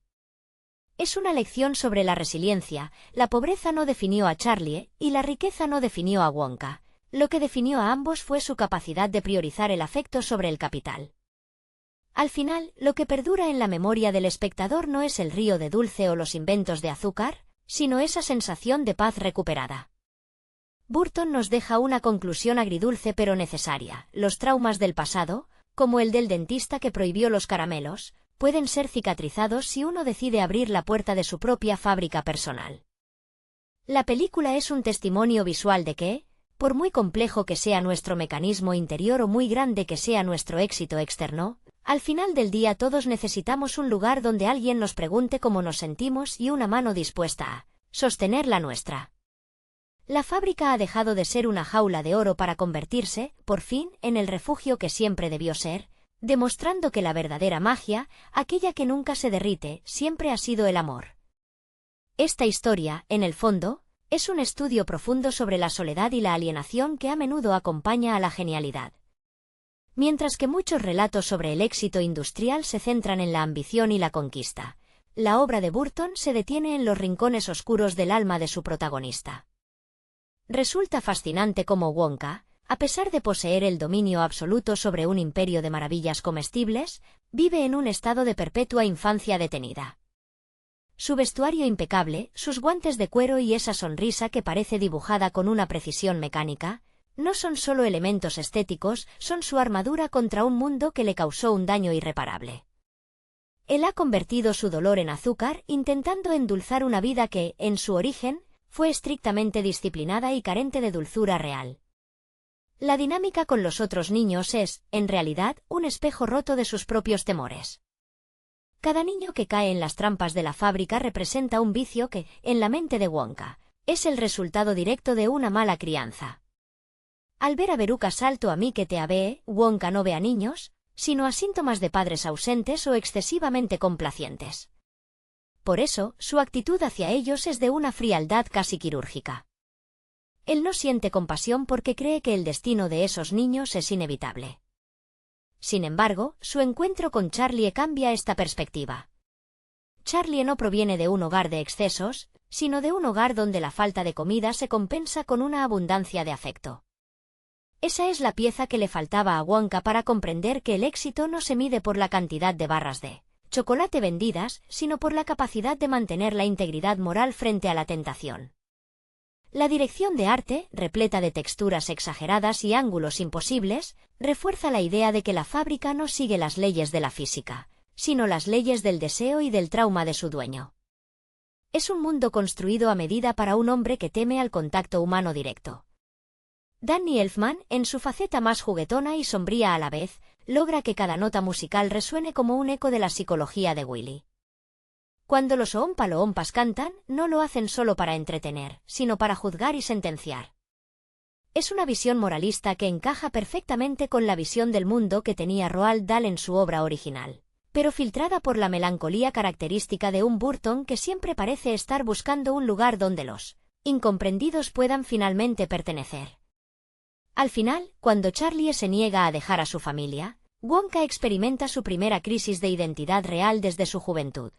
Es una lección sobre la resiliencia. La pobreza no definió a Charlie, y la riqueza no definió a Wonka. Lo que definió a ambos fue su capacidad de priorizar el afecto sobre el capital. Al final, lo que perdura en la memoria del espectador no es el río de dulce o los inventos de azúcar, sino esa sensación de paz recuperada. Burton nos deja una conclusión agridulce pero necesaria. Los traumas del pasado, como el del dentista que prohibió los caramelos, pueden ser cicatrizados si uno decide abrir la puerta de su propia fábrica personal. La película es un testimonio visual de que, por muy complejo que sea nuestro mecanismo interior o muy grande que sea nuestro éxito externo, al final del día todos necesitamos un lugar donde alguien nos pregunte cómo nos sentimos y una mano dispuesta a sostener la nuestra. La fábrica ha dejado de ser una jaula de oro para convertirse, por fin, en el refugio que siempre debió ser, demostrando que la verdadera magia, aquella que nunca se derrite, siempre ha sido el amor. Esta historia, en el fondo, es un estudio profundo sobre la soledad y la alienación que a menudo acompaña a la genialidad. Mientras que muchos relatos sobre el éxito industrial se centran en la ambición y la conquista, la obra de Burton se detiene en los rincones oscuros del alma de su protagonista. Resulta fascinante cómo Wonka, a pesar de poseer el dominio absoluto sobre un imperio de maravillas comestibles, vive en un estado de perpetua infancia detenida. Su vestuario impecable, sus guantes de cuero y esa sonrisa que parece dibujada con una precisión mecánica, no son solo elementos estéticos, son su armadura contra un mundo que le causó un daño irreparable. Él ha convertido su dolor en azúcar, intentando endulzar una vida que, en su origen, fue estrictamente disciplinada y carente de dulzura real. La dinámica con los otros niños es, en realidad, un espejo roto de sus propios temores. Cada niño que cae en las trampas de la fábrica representa un vicio que, en la mente de Wonka, es el resultado directo de una mala crianza. Al ver a Veruca salto a mí que te abee, Wonka no ve a niños, sino a síntomas de padres ausentes o excesivamente complacientes. Por eso, su actitud hacia ellos es de una frialdad casi quirúrgica. Él no siente compasión porque cree que el destino de esos niños es inevitable. Sin embargo, su encuentro con Charlie cambia esta perspectiva. Charlie no proviene de un hogar de excesos, sino de un hogar donde la falta de comida se compensa con una abundancia de afecto. Esa es la pieza que le faltaba a Wonka para comprender que el éxito no se mide por la cantidad de barras de chocolate vendidas, sino por la capacidad de mantener la integridad moral frente a la tentación. La dirección de arte, repleta de texturas exageradas y ángulos imposibles, refuerza la idea de que la fábrica no sigue las leyes de la física, sino las leyes del deseo y del trauma de su dueño. Es un mundo construido a medida para un hombre que teme al contacto humano directo. Danny Elfman, en su faceta más juguetona y sombría a la vez, logra que cada nota musical resuene como un eco de la psicología de Willy. Cuando los Oompa Loompas cantan, no lo hacen solo para entretener, sino para juzgar y sentenciar. Es una visión moralista que encaja perfectamente con la visión del mundo que tenía Roald Dahl en su obra original, pero filtrada por la melancolía característica de un Burton que siempre parece estar buscando un lugar donde los incomprendidos puedan finalmente pertenecer. Al final, cuando Charlie se niega a dejar a su familia, Wonka experimenta su primera crisis de identidad real desde su juventud.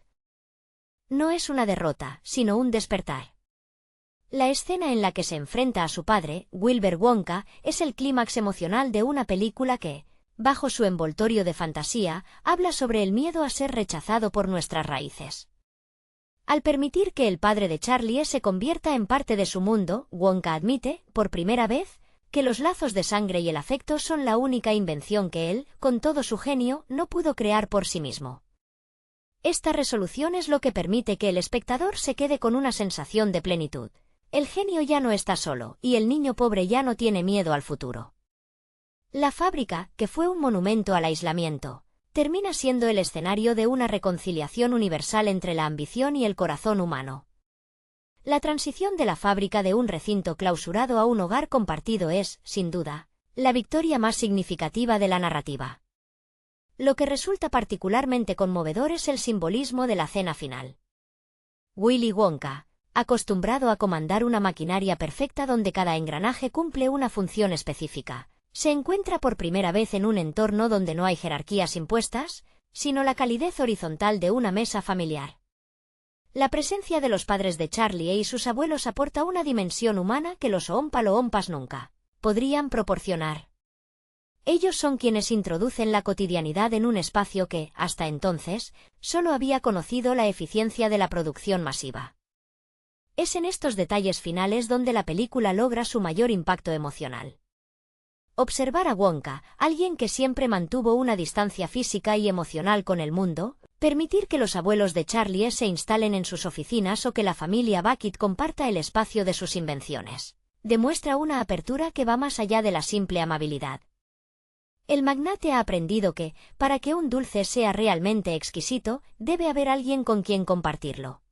No es una derrota, sino un despertar. La escena en la que se enfrenta a su padre, Wilbur Wonka, es el clímax emocional de una película que, bajo su envoltorio de fantasía, habla sobre el miedo a ser rechazado por nuestras raíces. Al permitir que el padre de Charlie se convierta en parte de su mundo, Wonka admite, por primera vez, que los lazos de sangre y el afecto son la única invención que él, con todo su genio, no pudo crear por sí mismo. Esta resolución es lo que permite que el espectador se quede con una sensación de plenitud. El genio ya no está solo, y el niño pobre ya no tiene miedo al futuro. La fábrica, que fue un monumento al aislamiento, termina siendo el escenario de una reconciliación universal entre la ambición y el corazón humano. La transición de la fábrica de un recinto clausurado a un hogar compartido es, sin duda, la victoria más significativa de la narrativa. Lo que resulta particularmente conmovedor es el simbolismo de la cena final. Willy Wonka, acostumbrado a comandar una maquinaria perfecta donde cada engranaje cumple una función específica, se encuentra por primera vez en un entorno donde no hay jerarquías impuestas, sino la calidez horizontal de una mesa familiar. La presencia de los padres de Charlie y sus abuelos aporta una dimensión humana que los Oompa Loompas nunca podrían proporcionar. Ellos son quienes introducen la cotidianidad en un espacio que, hasta entonces, solo había conocido la eficiencia de la producción masiva. Es en estos detalles finales donde la película logra su mayor impacto emocional. Observar a Wonka, alguien que siempre mantuvo una distancia física y emocional con el mundo, permitir que los abuelos de Charlie se instalen en sus oficinas o que la familia Bucket comparta el espacio de sus invenciones, demuestra una apertura que va más allá de la simple amabilidad. El magnate ha aprendido que, para que un dulce sea realmente exquisito, debe haber alguien con quien compartirlo.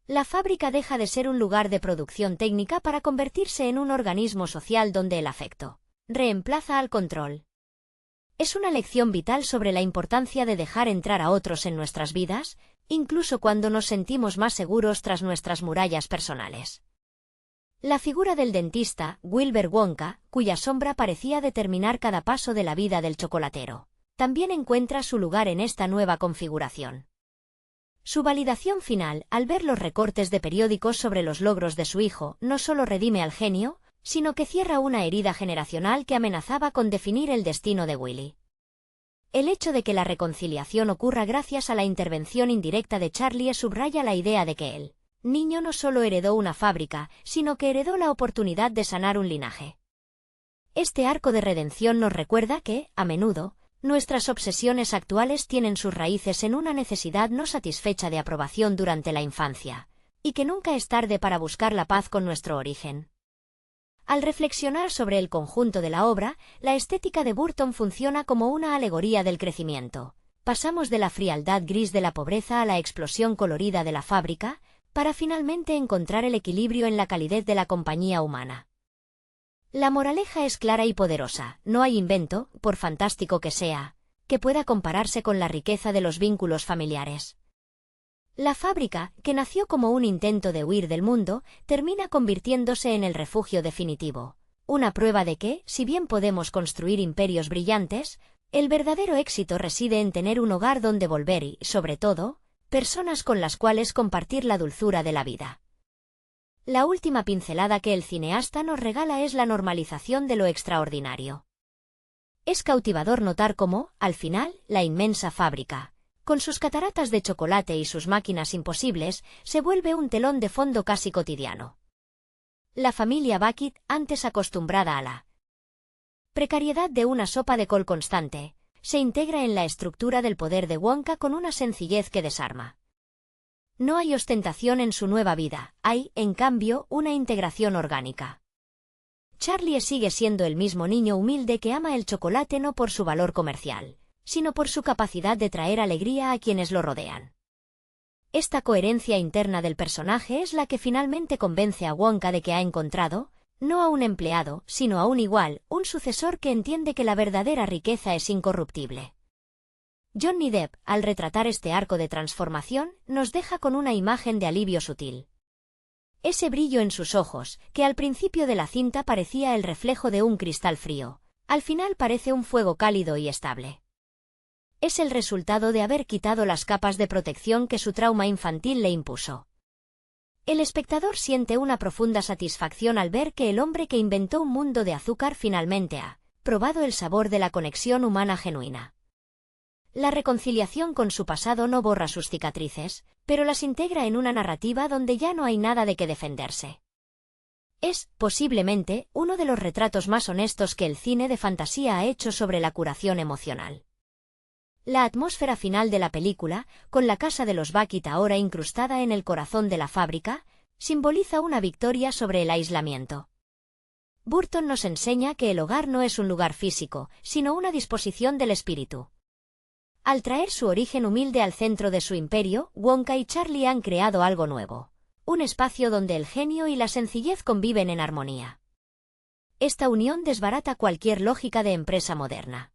La fábrica deja de ser un lugar de producción técnica para convertirse en un organismo social donde el afecto reemplaza al control. Es una lección vital sobre la importancia de dejar entrar a otros en nuestras vidas, incluso cuando nos sentimos más seguros tras nuestras murallas personales. La figura del dentista, Wilbur Wonka, cuya sombra parecía determinar cada paso de la vida del chocolatero, también encuentra su lugar en esta nueva configuración. Su validación final, al ver los recortes de periódicos sobre los logros de su hijo, no solo redime al genio, sino que cierra una herida generacional que amenazaba con definir el destino de Willy. El hecho de que la reconciliación ocurra gracias a la intervención indirecta de Charlie subraya la idea de que el niño no solo heredó una fábrica, sino que heredó la oportunidad de sanar un linaje. Este arco de redención nos recuerda que, a menudo, nuestras obsesiones actuales tienen sus raíces en una necesidad no satisfecha de aprobación durante la infancia, y que nunca es tarde para buscar la paz con nuestro origen. Al reflexionar sobre el conjunto de la obra, la estética de Burton funciona como una alegoría del crecimiento. Pasamos de la frialdad gris de la pobreza a la explosión colorida de la fábrica, para finalmente encontrar el equilibrio en la calidez de la compañía humana. La moraleja es clara y poderosa: no hay invento, por fantástico que sea, que pueda compararse con la riqueza de los vínculos familiares. La fábrica, que nació como un intento de huir del mundo, termina convirtiéndose en el refugio definitivo, una prueba de que, si bien podemos construir imperios brillantes, el verdadero éxito reside en tener un hogar donde volver y, sobre todo, personas con las cuales compartir la dulzura de la vida. La última pincelada que el cineasta nos regala es la normalización de lo extraordinario. Es cautivador notar cómo, al final, la inmensa fábrica, con sus cataratas de chocolate y sus máquinas imposibles, se vuelve un telón de fondo casi cotidiano. La familia Bucket, antes acostumbrada a la precariedad de una sopa de col constante, se integra en la estructura del poder de Wonka con una sencillez que desarma. No hay ostentación en su nueva vida, hay, en cambio, una integración orgánica. Charlie sigue siendo el mismo niño humilde que ama el chocolate no por su valor comercial, sino por su capacidad de traer alegría a quienes lo rodean. Esta coherencia interna del personaje es la que finalmente convence a Wonka de que ha encontrado, no a un empleado, sino a un igual, un sucesor que entiende que la verdadera riqueza es incorruptible. Johnny Depp, al retratar este arco de transformación, nos deja con una imagen de alivio sutil. Ese brillo en sus ojos, que al principio de la cinta parecía el reflejo de un cristal frío, al final parece un fuego cálido y estable. Es el resultado de haber quitado las capas de protección que su trauma infantil le impuso. El espectador siente una profunda satisfacción al ver que el hombre que inventó un mundo de azúcar finalmente ha probado el sabor de la conexión humana genuina. La reconciliación con su pasado no borra sus cicatrices, pero las integra en una narrativa donde ya no hay nada de qué defenderse. Es, posiblemente, uno de los retratos más honestos que el cine de fantasía ha hecho sobre la curación emocional. La atmósfera final de la película, con la casa de los Bucket ahora incrustada en el corazón de la fábrica, simboliza una victoria sobre el aislamiento. Burton nos enseña que el hogar no es un lugar físico, sino una disposición del espíritu. Al traer su origen humilde al centro de su imperio, Wonka y Charlie han creado algo nuevo. Un espacio donde el genio y la sencillez conviven en armonía. Esta unión desbarata cualquier lógica de empresa moderna.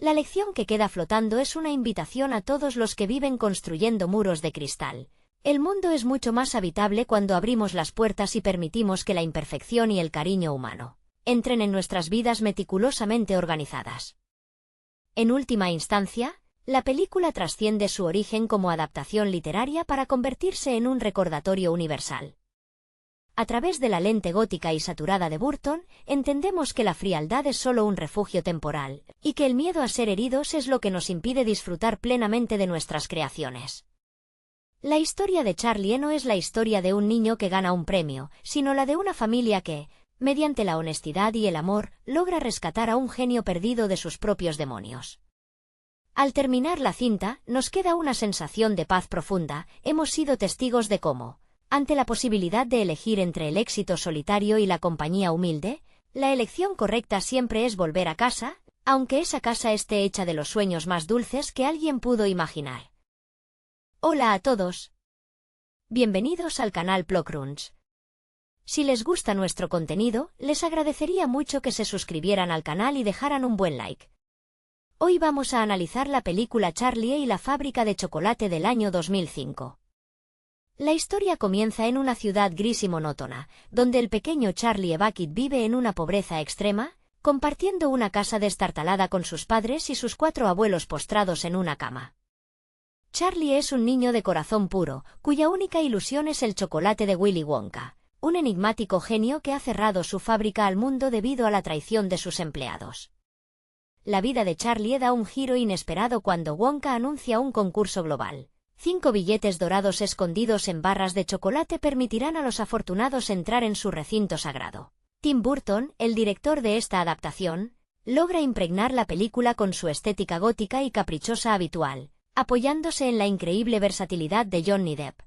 La lección que queda flotando es una invitación a todos los que viven construyendo muros de cristal. El mundo es mucho más habitable cuando abrimos las puertas y permitimos que la imperfección y el cariño humano entren en nuestras vidas meticulosamente organizadas. En última instancia, la película trasciende su origen como adaptación literaria para convertirse en un recordatorio universal. A través de la lente gótica y saturada de Burton, entendemos que la frialdad es solo un refugio temporal, y que el miedo a ser heridos es lo que nos impide disfrutar plenamente de nuestras creaciones. La historia de Charlie no es la historia de un niño que gana un premio, sino la de una familia que, mediante la honestidad y el amor, logra rescatar a un genio perdido de sus propios demonios. Al terminar la cinta, nos queda una sensación de paz profunda. Hemos sido testigos de cómo, ante la posibilidad de elegir entre el éxito solitario y la compañía humilde, la elección correcta siempre es volver a casa, aunque esa casa esté hecha de los sueños más dulces que alguien pudo imaginar. Hola a todos. Bienvenidos al canal Plocrunch. Si les gusta nuestro contenido, les agradecería mucho que se suscribieran al canal y dejaran un buen like. Hoy vamos a analizar la película Charlie y la fábrica de chocolate del año 2005. La historia comienza en una ciudad gris y monótona, donde el pequeño Charlie Bucket vive en una pobreza extrema, compartiendo una casa destartalada con sus padres y sus 4 abuelos postrados en una cama. Charlie es un niño de corazón puro, cuya única ilusión es el chocolate de Willy Wonka, un enigmático genio que ha cerrado su fábrica al mundo debido a la traición de sus empleados. La vida de Charlie da un giro inesperado cuando Wonka anuncia un concurso global. 5 billetes dorados escondidos en barras de chocolate permitirán a los afortunados entrar en su recinto sagrado. Tim Burton, el director de esta adaptación, logra impregnar la película con su estética gótica y caprichosa habitual, apoyándose en la increíble versatilidad de Johnny Depp.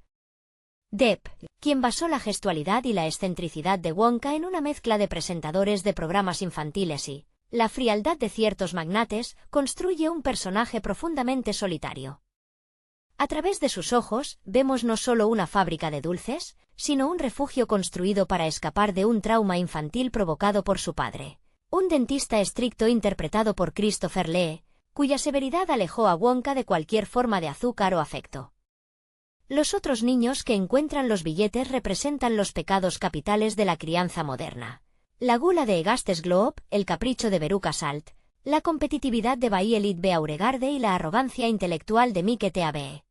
Depp, quien basó la gestualidad y la excentricidad de Wonka en una mezcla de presentadores de programas infantiles y la frialdad de ciertos magnates, construye un personaje profundamente solitario. A través de sus ojos, vemos no solo una fábrica de dulces, sino un refugio construido para escapar de un trauma infantil provocado por su padre, un dentista estricto interpretado por Christopher Lee, cuya severidad alejó a Wonka de cualquier forma de azúcar o afecto. Los otros niños que encuentran los billetes representan los pecados capitales de la crianza moderna. La gula de Augustus Gloop, el capricho de Veruca Salt, la competitividad de Violet Beauregarde y la arrogancia intelectual de Mike Teabe.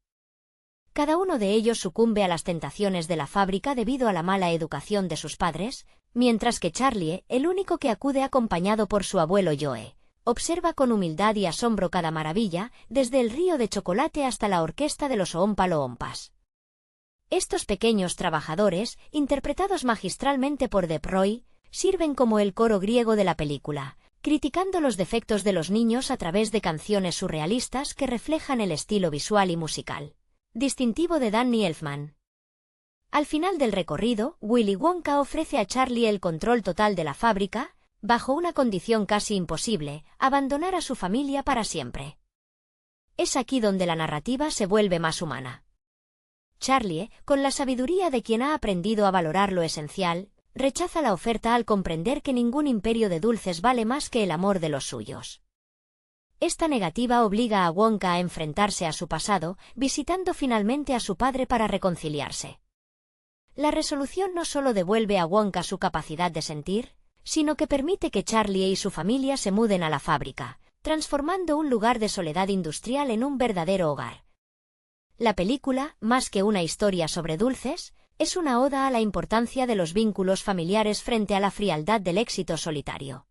Cada uno de ellos sucumbe a las tentaciones de la fábrica debido a la mala educación de sus padres, mientras que Charlie, el único que acude acompañado por su abuelo Joe, observa con humildad y asombro cada maravilla, desde el río de chocolate hasta la orquesta de los Oompa Loompas. Estos pequeños trabajadores, interpretados magistralmente por Depp Roy, sirven como el coro griego de la película, criticando los defectos de los niños a través de canciones surrealistas que reflejan el estilo visual y musical distintivo de Danny Elfman. Al final del recorrido, Willy Wonka ofrece a Charlie el control total de la fábrica, bajo una condición casi imposible: abandonar a su familia para siempre. Es aquí donde la narrativa se vuelve más humana. Charlie, con la sabiduría de quien ha aprendido a valorar lo esencial, rechaza la oferta al comprender que ningún imperio de dulces vale más que el amor de los suyos. Esta negativa obliga a Wonka a enfrentarse a su pasado, visitando finalmente a su padre para reconciliarse. La resolución no solo devuelve a Wonka su capacidad de sentir, sino que permite que Charlie y su familia se muden a la fábrica, transformando un lugar de soledad industrial en un verdadero hogar. La película, más que una historia sobre dulces, es una oda a la importancia de los vínculos familiares frente a la frialdad del éxito solitario.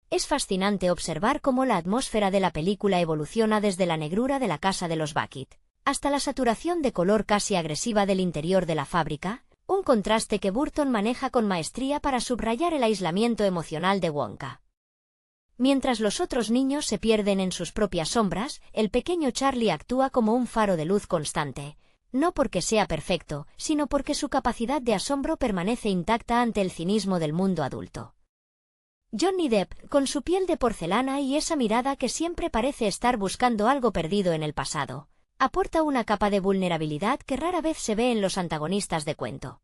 Es fascinante observar cómo la atmósfera de la película evoluciona desde la negrura de la casa de los Bucket hasta la saturación de color casi agresiva del interior de la fábrica, un contraste que Burton maneja con maestría para subrayar el aislamiento emocional de Wonka. Mientras los otros niños se pierden en sus propias sombras, el pequeño Charlie actúa como un faro de luz constante, no porque sea perfecto, sino porque su capacidad de asombro permanece intacta ante el cinismo del mundo adulto. Johnny Depp, con su piel de porcelana y esa mirada que siempre parece estar buscando algo perdido en el pasado, aporta una capa de vulnerabilidad que rara vez se ve en los antagonistas de cuento.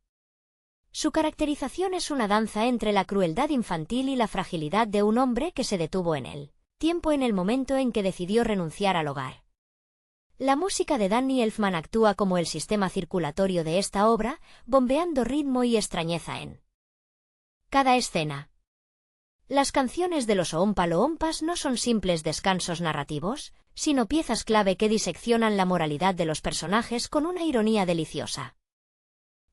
Su caracterización es una danza entre la crueldad infantil y la fragilidad de un hombre que se detuvo en el tiempo en el momento en que decidió renunciar al hogar. La música de Danny Elfman actúa como el sistema circulatorio de esta obra, bombeando ritmo y extrañeza en cada escena. Las canciones de los Oompa Loompas no son simples descansos narrativos, sino piezas clave que diseccionan la moralidad de los personajes con una ironía deliciosa.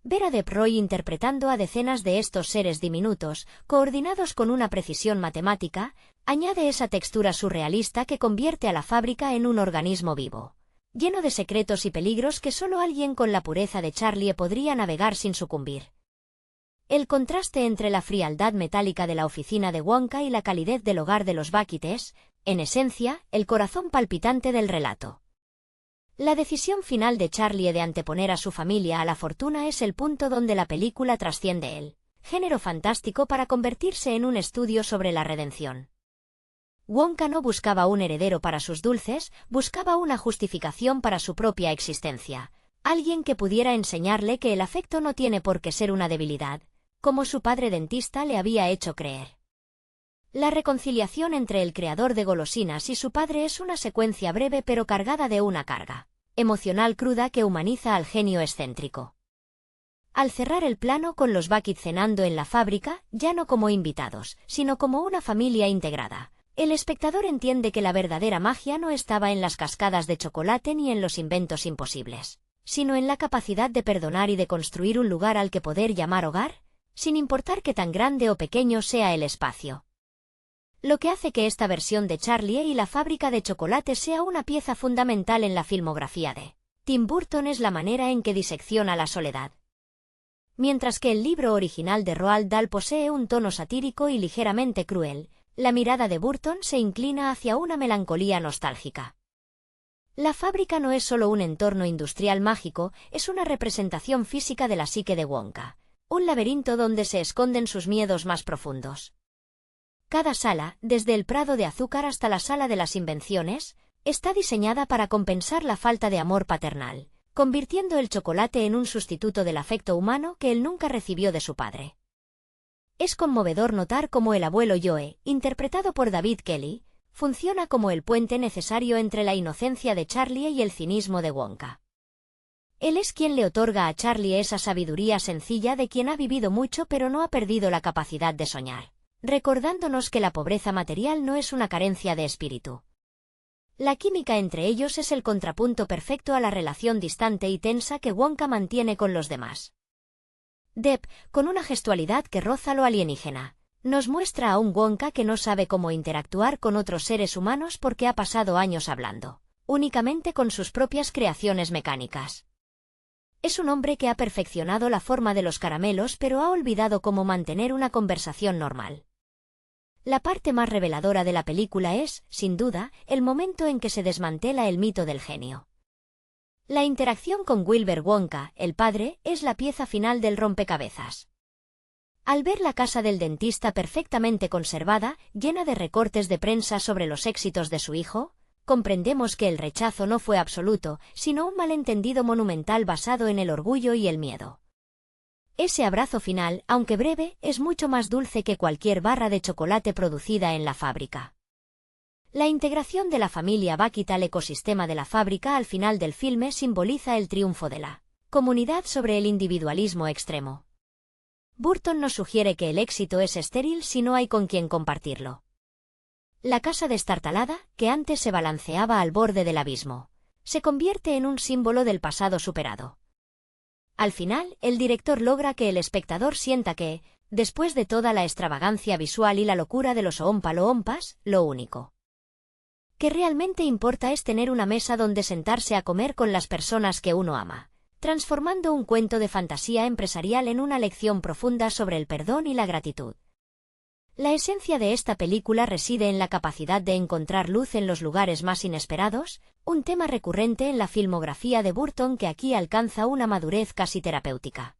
Ver a Depp Roy interpretando a decenas de estos seres diminutos, coordinados con una precisión matemática, añade esa textura surrealista que convierte a la fábrica en un organismo vivo, lleno de secretos y peligros que solo alguien con la pureza de Charlie podría navegar sin sucumbir. El contraste entre la frialdad metálica de la oficina de Wonka y la calidez del hogar de los Bucket es, en esencia, el corazón palpitante del relato. La decisión final de Charlie de anteponer a su familia a la fortuna es el punto donde la película trasciende el género fantástico para convertirse en un estudio sobre la redención. Wonka no buscaba un heredero para sus dulces, buscaba una justificación para su propia existencia, alguien que pudiera enseñarle que el afecto no tiene por qué ser una debilidad, como su padre dentista le había hecho creer. La reconciliación entre el creador de golosinas y su padre es una secuencia breve pero cargada de una carga emocional cruda que humaniza al genio excéntrico. Al cerrar el plano con los Bucket cenando en la fábrica, ya no como invitados, sino como una familia integrada, el espectador entiende que la verdadera magia no estaba en las cascadas de chocolate ni en los inventos imposibles, sino en la capacidad de perdonar y de construir un lugar al que poder llamar hogar, sin importar qué tan grande o pequeño sea el espacio. Lo que hace que esta versión de Charlie y la fábrica de chocolate sea una pieza fundamental en la filmografía de Tim Burton es la manera en que disecciona la soledad. Mientras que el libro original de Roald Dahl posee un tono satírico y ligeramente cruel, la mirada de Burton se inclina hacia una melancolía nostálgica. La fábrica no es solo un entorno industrial mágico, es una representación física de la psique de Wonka, un laberinto donde se esconden sus miedos más profundos. Cada sala, desde el prado de azúcar hasta la sala de las invenciones, está diseñada para compensar la falta de amor paternal, convirtiendo el chocolate en un sustituto del afecto humano que él nunca recibió de su padre. Es conmovedor notar cómo el abuelo Joe, interpretado por David Kelly, funciona como el puente necesario entre la inocencia de Charlie y el cinismo de Wonka. Él es quien le otorga a Charlie esa sabiduría sencilla de quien ha vivido mucho pero no ha perdido la capacidad de soñar, recordándonos que la pobreza material no es una carencia de espíritu. La química entre ellos es el contrapunto perfecto a la relación distante y tensa que Wonka mantiene con los demás. Depp, con una gestualidad que roza lo alienígena, nos muestra a un Wonka que no sabe cómo interactuar con otros seres humanos porque ha pasado años hablando únicamente con sus propias creaciones mecánicas. Es un hombre que ha perfeccionado la forma de los caramelos pero ha olvidado cómo mantener una conversación normal. La parte más reveladora de la película es, sin duda, el momento en que se desmantela el mito del genio. La interacción con Wilbur Wonka, el padre, es la pieza final del rompecabezas. Al ver la casa del dentista perfectamente conservada, llena de recortes de prensa sobre los éxitos de su hijo, comprendemos que el rechazo no fue absoluto, sino un malentendido monumental basado en el orgullo y el miedo. Ese abrazo final, aunque breve, es mucho más dulce que cualquier barra de chocolate producida en la fábrica. La integración de la familia Bucket al ecosistema de la fábrica al final del filme simboliza el triunfo de la comunidad sobre el individualismo extremo. Burton nos sugiere que el éxito es estéril si no hay con quien compartirlo. La casa destartalada, que antes se balanceaba al borde del abismo, se convierte en un símbolo del pasado superado. Al final, el director logra que el espectador sienta que, después de toda la extravagancia visual y la locura de los Oompa Loompas, lo único que realmente importa es tener una mesa donde sentarse a comer con las personas que uno ama, transformando un cuento de fantasía empresarial en una lección profunda sobre el perdón y la gratitud. La esencia de esta película reside en la capacidad de encontrar luz en los lugares más inesperados, un tema recurrente en la filmografía de Burton que aquí alcanza una madurez casi terapéutica.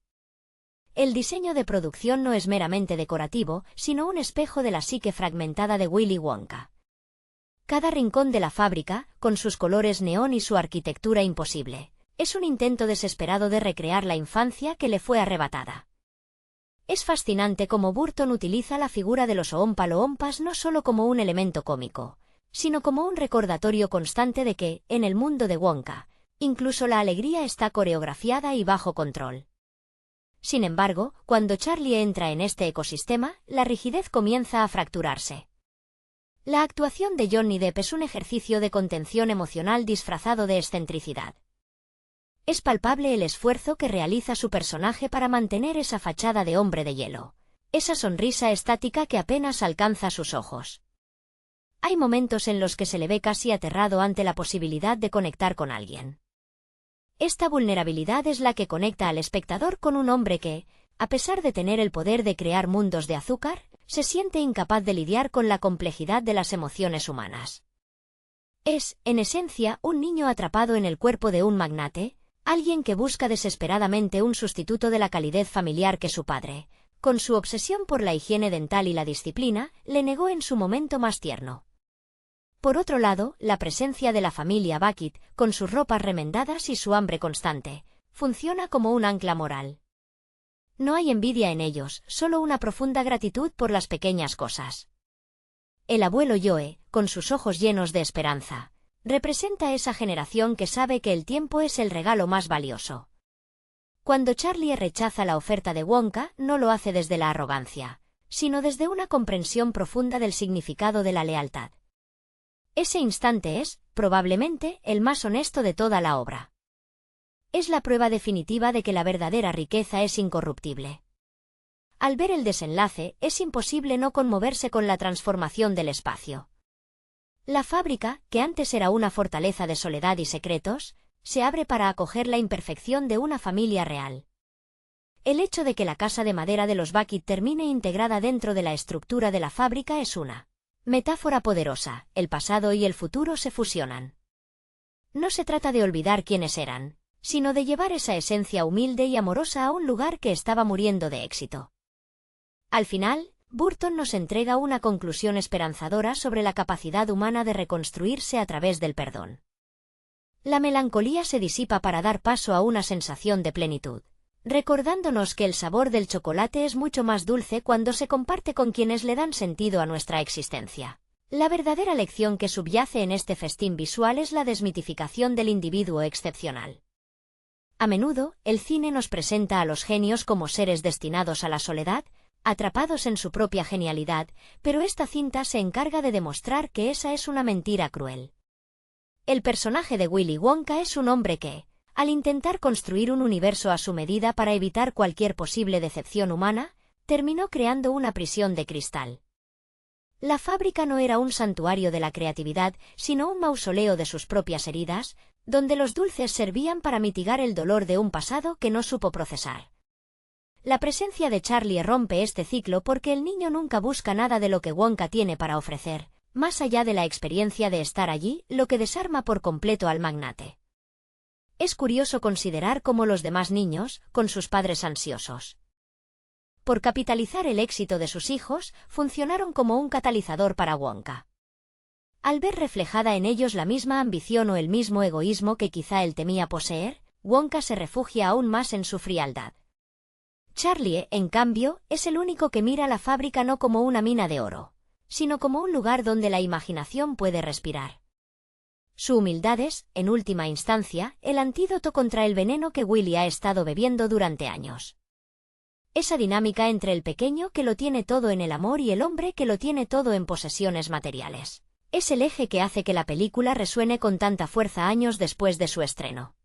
El diseño de producción no es meramente decorativo, sino un espejo de la psique fragmentada de Willy Wonka. Cada rincón de la fábrica, con sus colores neón y su arquitectura imposible, es un intento desesperado de recrear la infancia que le fue arrebatada. Es fascinante cómo Burton utiliza la figura de los Oompa Loompas no solo como un elemento cómico, sino como un recordatorio constante de que, en el mundo de Wonka, incluso la alegría está coreografiada y bajo control. Sin embargo, cuando Charlie entra en este ecosistema, la rigidez comienza a fracturarse. La actuación de Johnny Depp es un ejercicio de contención emocional disfrazado de excentricidad. Es palpable el esfuerzo que realiza su personaje para mantener esa fachada de hombre de hielo, esa sonrisa estática que apenas alcanza sus ojos. Hay momentos en los que se le ve casi aterrado ante la posibilidad de conectar con alguien. Esta vulnerabilidad es la que conecta al espectador con un hombre que, a pesar de tener el poder de crear mundos de azúcar, se siente incapaz de lidiar con la complejidad de las emociones humanas. Es, en esencia, un niño atrapado en el cuerpo de un magnate, alguien que busca desesperadamente un sustituto de la calidez familiar que su padre, con su obsesión por la higiene dental y la disciplina, le negó en su momento más tierno. Por otro lado, la presencia de la familia Bucket, con sus ropas remendadas y su hambre constante, funciona como un ancla moral. No hay envidia en ellos, solo una profunda gratitud por las pequeñas cosas. El abuelo Joe, con sus ojos llenos de esperanza, representa esa generación que sabe que el tiempo es el regalo más valioso. Cuando Charlie rechaza la oferta de Wonka, no lo hace desde la arrogancia, sino desde una comprensión profunda del significado de la lealtad. Ese instante es, probablemente, el más honesto de toda la obra. Es la prueba definitiva de que la verdadera riqueza es incorruptible. Al ver el desenlace, es imposible no conmoverse con la transformación del espacio. La fábrica, que antes era una fortaleza de soledad y secretos, se abre para acoger la imperfección de una familia real. El hecho de que la casa de madera de los Bucket termine integrada dentro de la estructura de la fábrica es una metáfora poderosa, el pasado y el futuro se fusionan. No se trata de olvidar quiénes eran, sino de llevar esa esencia humilde y amorosa a un lugar que estaba muriendo de éxito. Al final, Burton nos entrega una conclusión esperanzadora sobre la capacidad humana de reconstruirse a través del perdón. La melancolía se disipa para dar paso a una sensación de plenitud, recordándonos que el sabor del chocolate es mucho más dulce cuando se comparte con quienes le dan sentido a nuestra existencia. La verdadera lección que subyace en este festín visual es la desmitificación del individuo excepcional. A menudo, el cine nos presenta a los genios como seres destinados a la soledad, atrapados en su propia genialidad, pero esta cinta se encarga de demostrar que esa es una mentira cruel. El personaje de Willy Wonka es un hombre que, al intentar construir un universo a su medida para evitar cualquier posible decepción humana, terminó creando una prisión de cristal. La fábrica no era un santuario de la creatividad, sino un mausoleo de sus propias heridas, donde los dulces servían para mitigar el dolor de un pasado que no supo procesar. La presencia de Charlie rompe este ciclo porque el niño nunca busca nada de lo que Wonka tiene para ofrecer, más allá de la experiencia de estar allí, lo que desarma por completo al magnate. Es curioso considerar cómo los demás niños, con sus padres ansiosos por capitalizar el éxito de sus hijos, funcionaron como un catalizador para Wonka. Al ver reflejada en ellos la misma ambición o el mismo egoísmo que quizá él temía poseer, Wonka se refugia aún más en su frialdad. Charlie, en cambio, es el único que mira la fábrica no como una mina de oro, sino como un lugar donde la imaginación puede respirar. Su humildad es, en última instancia, el antídoto contra el veneno que Willy ha estado bebiendo durante años. Esa dinámica entre el pequeño que lo tiene todo en el amor y el hombre que lo tiene todo en posesiones materiales, es el eje que hace que la película resuene con tanta fuerza años después de su estreno.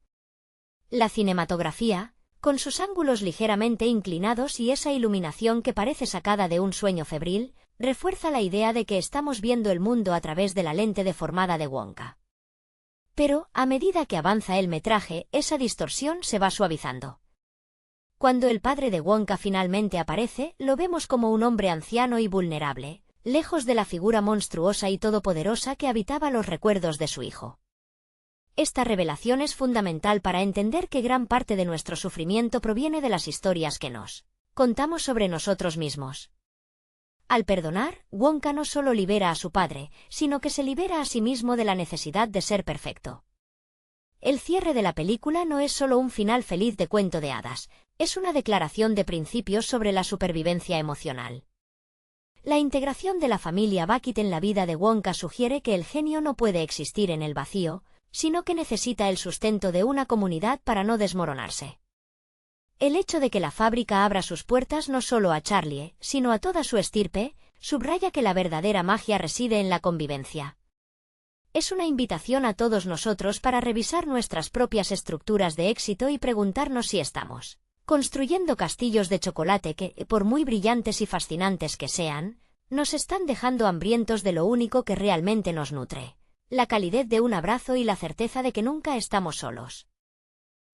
La cinematografía, con sus ángulos ligeramente inclinados y esa iluminación que parece sacada de un sueño febril, refuerza la idea de que estamos viendo el mundo a través de la lente deformada de Wonka. Pero, a medida que avanza el metraje, esa distorsión se va suavizando. Cuando el padre de Wonka finalmente aparece, lo vemos como un hombre anciano y vulnerable, lejos de la figura monstruosa y todopoderosa que habitaba los recuerdos de su hijo. Esta revelación es fundamental para entender que gran parte de nuestro sufrimiento proviene de las historias que nos contamos sobre nosotros mismos. Al perdonar, Wonka no solo libera a su padre, sino que se libera a sí mismo de la necesidad de ser perfecto. El cierre de la película no es solo un final feliz de cuento de hadas, es una declaración de principios sobre la supervivencia emocional. La integración de la familia Bucket en la vida de Wonka sugiere que el genio no puede existir en el vacío, sino que necesita el sustento de una comunidad para no desmoronarse. El hecho de que la fábrica abra sus puertas no solo a Charlie, sino a toda su estirpe, subraya que la verdadera magia reside en la convivencia. Es una invitación a todos nosotros para revisar nuestras propias estructuras de éxito y preguntarnos si estamos construyendo castillos de chocolate que, por muy brillantes y fascinantes que sean, nos están dejando hambrientos de lo único que realmente nos nutre: la calidez de un abrazo y la certeza de que nunca estamos solos.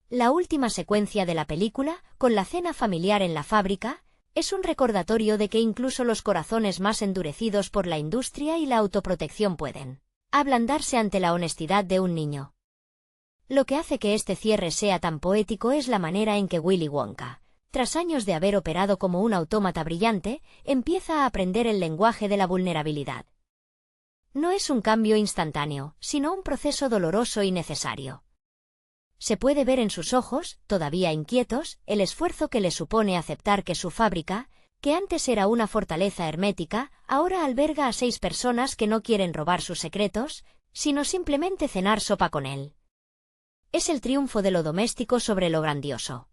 La última secuencia de la película, con la cena familiar en la fábrica, es un recordatorio de que incluso los corazones más endurecidos por la industria y la autoprotección pueden ablandarse ante la honestidad de un niño. Lo que hace que este cierre sea tan poético es la manera en que Willy Wonka, tras años de haber operado como un autómata brillante, empieza a aprender el lenguaje de la vulnerabilidad. No es un cambio instantáneo, sino un proceso doloroso y necesario. Se puede ver en sus ojos, todavía inquietos, el esfuerzo que le supone aceptar que su fábrica, que antes era una fortaleza hermética, ahora alberga a 6 personas que no quieren robar sus secretos, sino simplemente cenar sopa con él. Es el triunfo de lo doméstico sobre lo grandioso.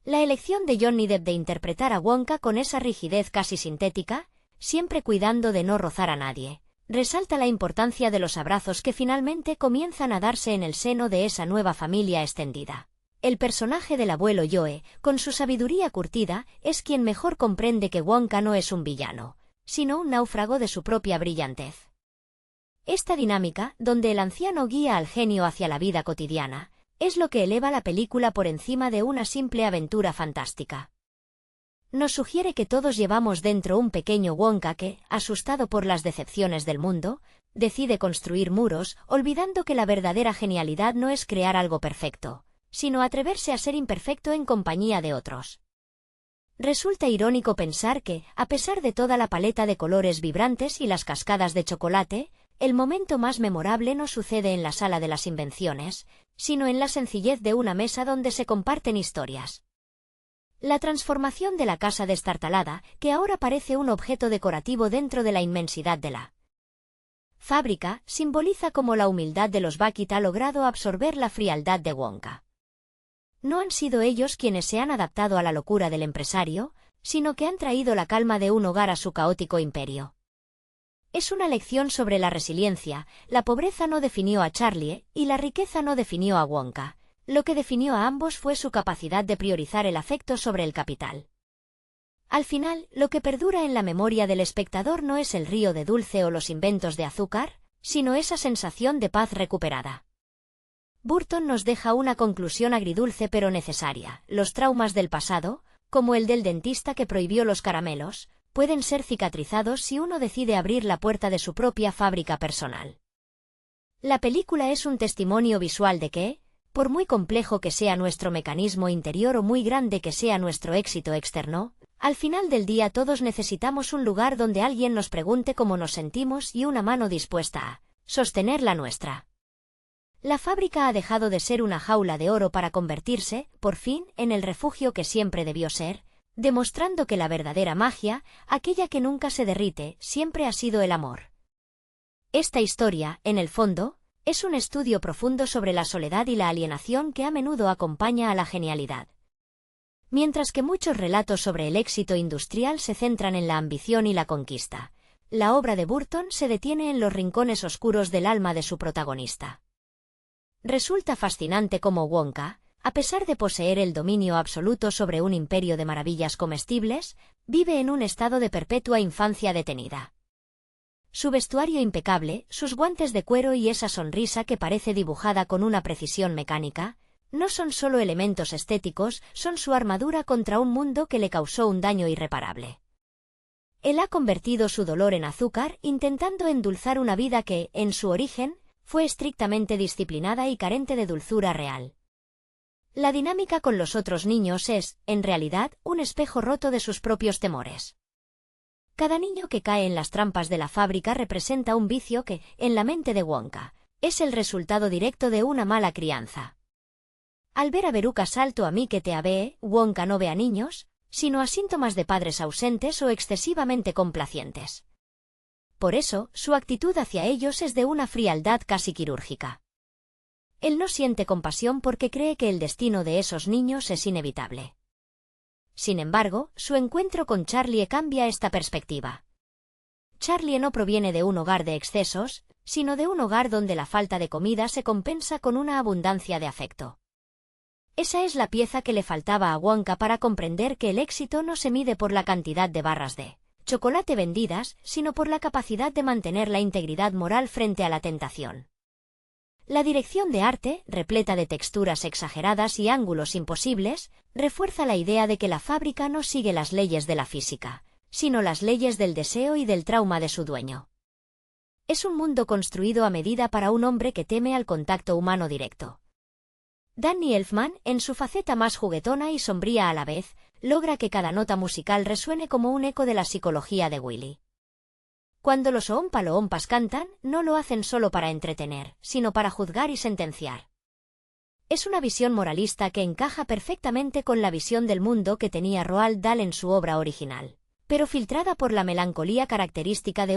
La elección de Johnny Depp de interpretar a Wonka con esa rigidez casi sintética, siempre cuidando de no rozar a nadie, resalta la importancia de los abrazos que finalmente comienzan a darse en el seno de esa nueva familia extendida. El personaje del abuelo Joe, con su sabiduría curtida, es quien mejor comprende que Wonka no es un villano, sino un náufrago de su propia brillantez. Esta dinámica, donde el anciano guía al genio hacia la vida cotidiana, es lo que eleva la película por encima de una simple aventura fantástica. Nos sugiere que todos llevamos dentro un pequeño Wonka que, asustado por las decepciones del mundo, decide construir muros, olvidando que la verdadera genialidad no es crear algo perfecto, sino atreverse a ser imperfecto en compañía de otros. Resulta irónico pensar que, a pesar de toda la paleta de colores vibrantes y las cascadas de chocolate, el momento más memorable no sucede en la sala de las invenciones, sino en la sencillez de una mesa donde se comparten historias. La transformación de la casa destartalada, que ahora parece un objeto decorativo dentro de la inmensidad de la fábrica, simboliza cómo la humildad de los Bucket ha logrado absorber la frialdad de Wonka. No han sido ellos quienes se han adaptado a la locura del empresario, sino que han traído la calma de un hogar a su caótico imperio. Es una lección sobre la resiliencia. La pobreza no definió a Charlie, y la riqueza no definió a Wonka. Lo que definió a ambos fue su capacidad de priorizar el afecto sobre el capital. Al final, lo que perdura en la memoria del espectador no es el río de dulce o los inventos de azúcar, sino esa sensación de paz recuperada. Burton nos deja una conclusión agridulce pero necesaria. Los traumas del pasado, como el del dentista que prohibió los caramelos, pueden ser cicatrizados si uno decide abrir la puerta de su propia fábrica personal. La película es un testimonio visual de que, Por muy complejo que sea nuestro mecanismo interior o muy grande que sea nuestro éxito externo, al final del día todos necesitamos un lugar donde alguien nos pregunte cómo nos sentimos y una mano dispuesta a sostener la nuestra. La fábrica ha dejado de ser una jaula de oro para convertirse, por fin, en el refugio que siempre debió ser, demostrando que la verdadera magia, aquella que nunca se derrite, siempre ha sido el amor. Esta historia, en el fondo, es un estudio profundo sobre la soledad y la alienación que a menudo acompaña a la genialidad. Mientras que muchos relatos sobre el éxito industrial se centran en la ambición y la conquista, la obra de Burton se detiene en los rincones oscuros del alma de su protagonista. Resulta fascinante cómo Wonka, a pesar de poseer el dominio absoluto sobre un imperio de maravillas comestibles, vive en un estado de perpetua infancia detenida. Su vestuario impecable, sus guantes de cuero y esa sonrisa que parece dibujada con una precisión mecánica, no son solo elementos estéticos, son su armadura contra un mundo que le causó un daño irreparable. Él ha convertido su dolor en azúcar, intentando endulzar una vida que, en su origen, fue estrictamente disciplinada y carente de dulzura real. La dinámica con los otros niños es, en realidad, un espejo roto de sus propios temores. Cada niño que cae en las trampas de la fábrica representa un vicio que, en la mente de Wonka, es el resultado directo de una mala crianza. Al ver a Veruca salto a mí que te abee, Wonka no ve a niños, sino a síntomas de padres ausentes o excesivamente complacientes. Por eso, su actitud hacia ellos es de una frialdad casi quirúrgica. Él no siente compasión porque cree que el destino de esos niños es inevitable. Sin embargo, su encuentro con Charlie cambia esta perspectiva. Charlie no proviene de un hogar de excesos, sino de un hogar donde la falta de comida se compensa con una abundancia de afecto. Esa es la pieza que le faltaba a Wonka para comprender que el éxito no se mide por la cantidad de barras de chocolate vendidas, sino por la capacidad de mantener la integridad moral frente a la tentación. La dirección de arte, repleta de texturas exageradas y ángulos imposibles, refuerza la idea de que la fábrica no sigue las leyes de la física, sino las leyes del deseo y del trauma de su dueño. Es un mundo construido a medida para un hombre que teme al contacto humano directo. Danny Elfman, en su faceta más juguetona y sombría a la vez, logra que cada nota musical resuene como un eco de la psicología de Willy. Cuando los Oompa Loompas cantan, no lo hacen solo para entretener, sino para juzgar y sentenciar. Es una visión moralista que encaja perfectamente con la visión del mundo que tenía Roald Dahl en su obra original, pero filtrada por la melancolía característica de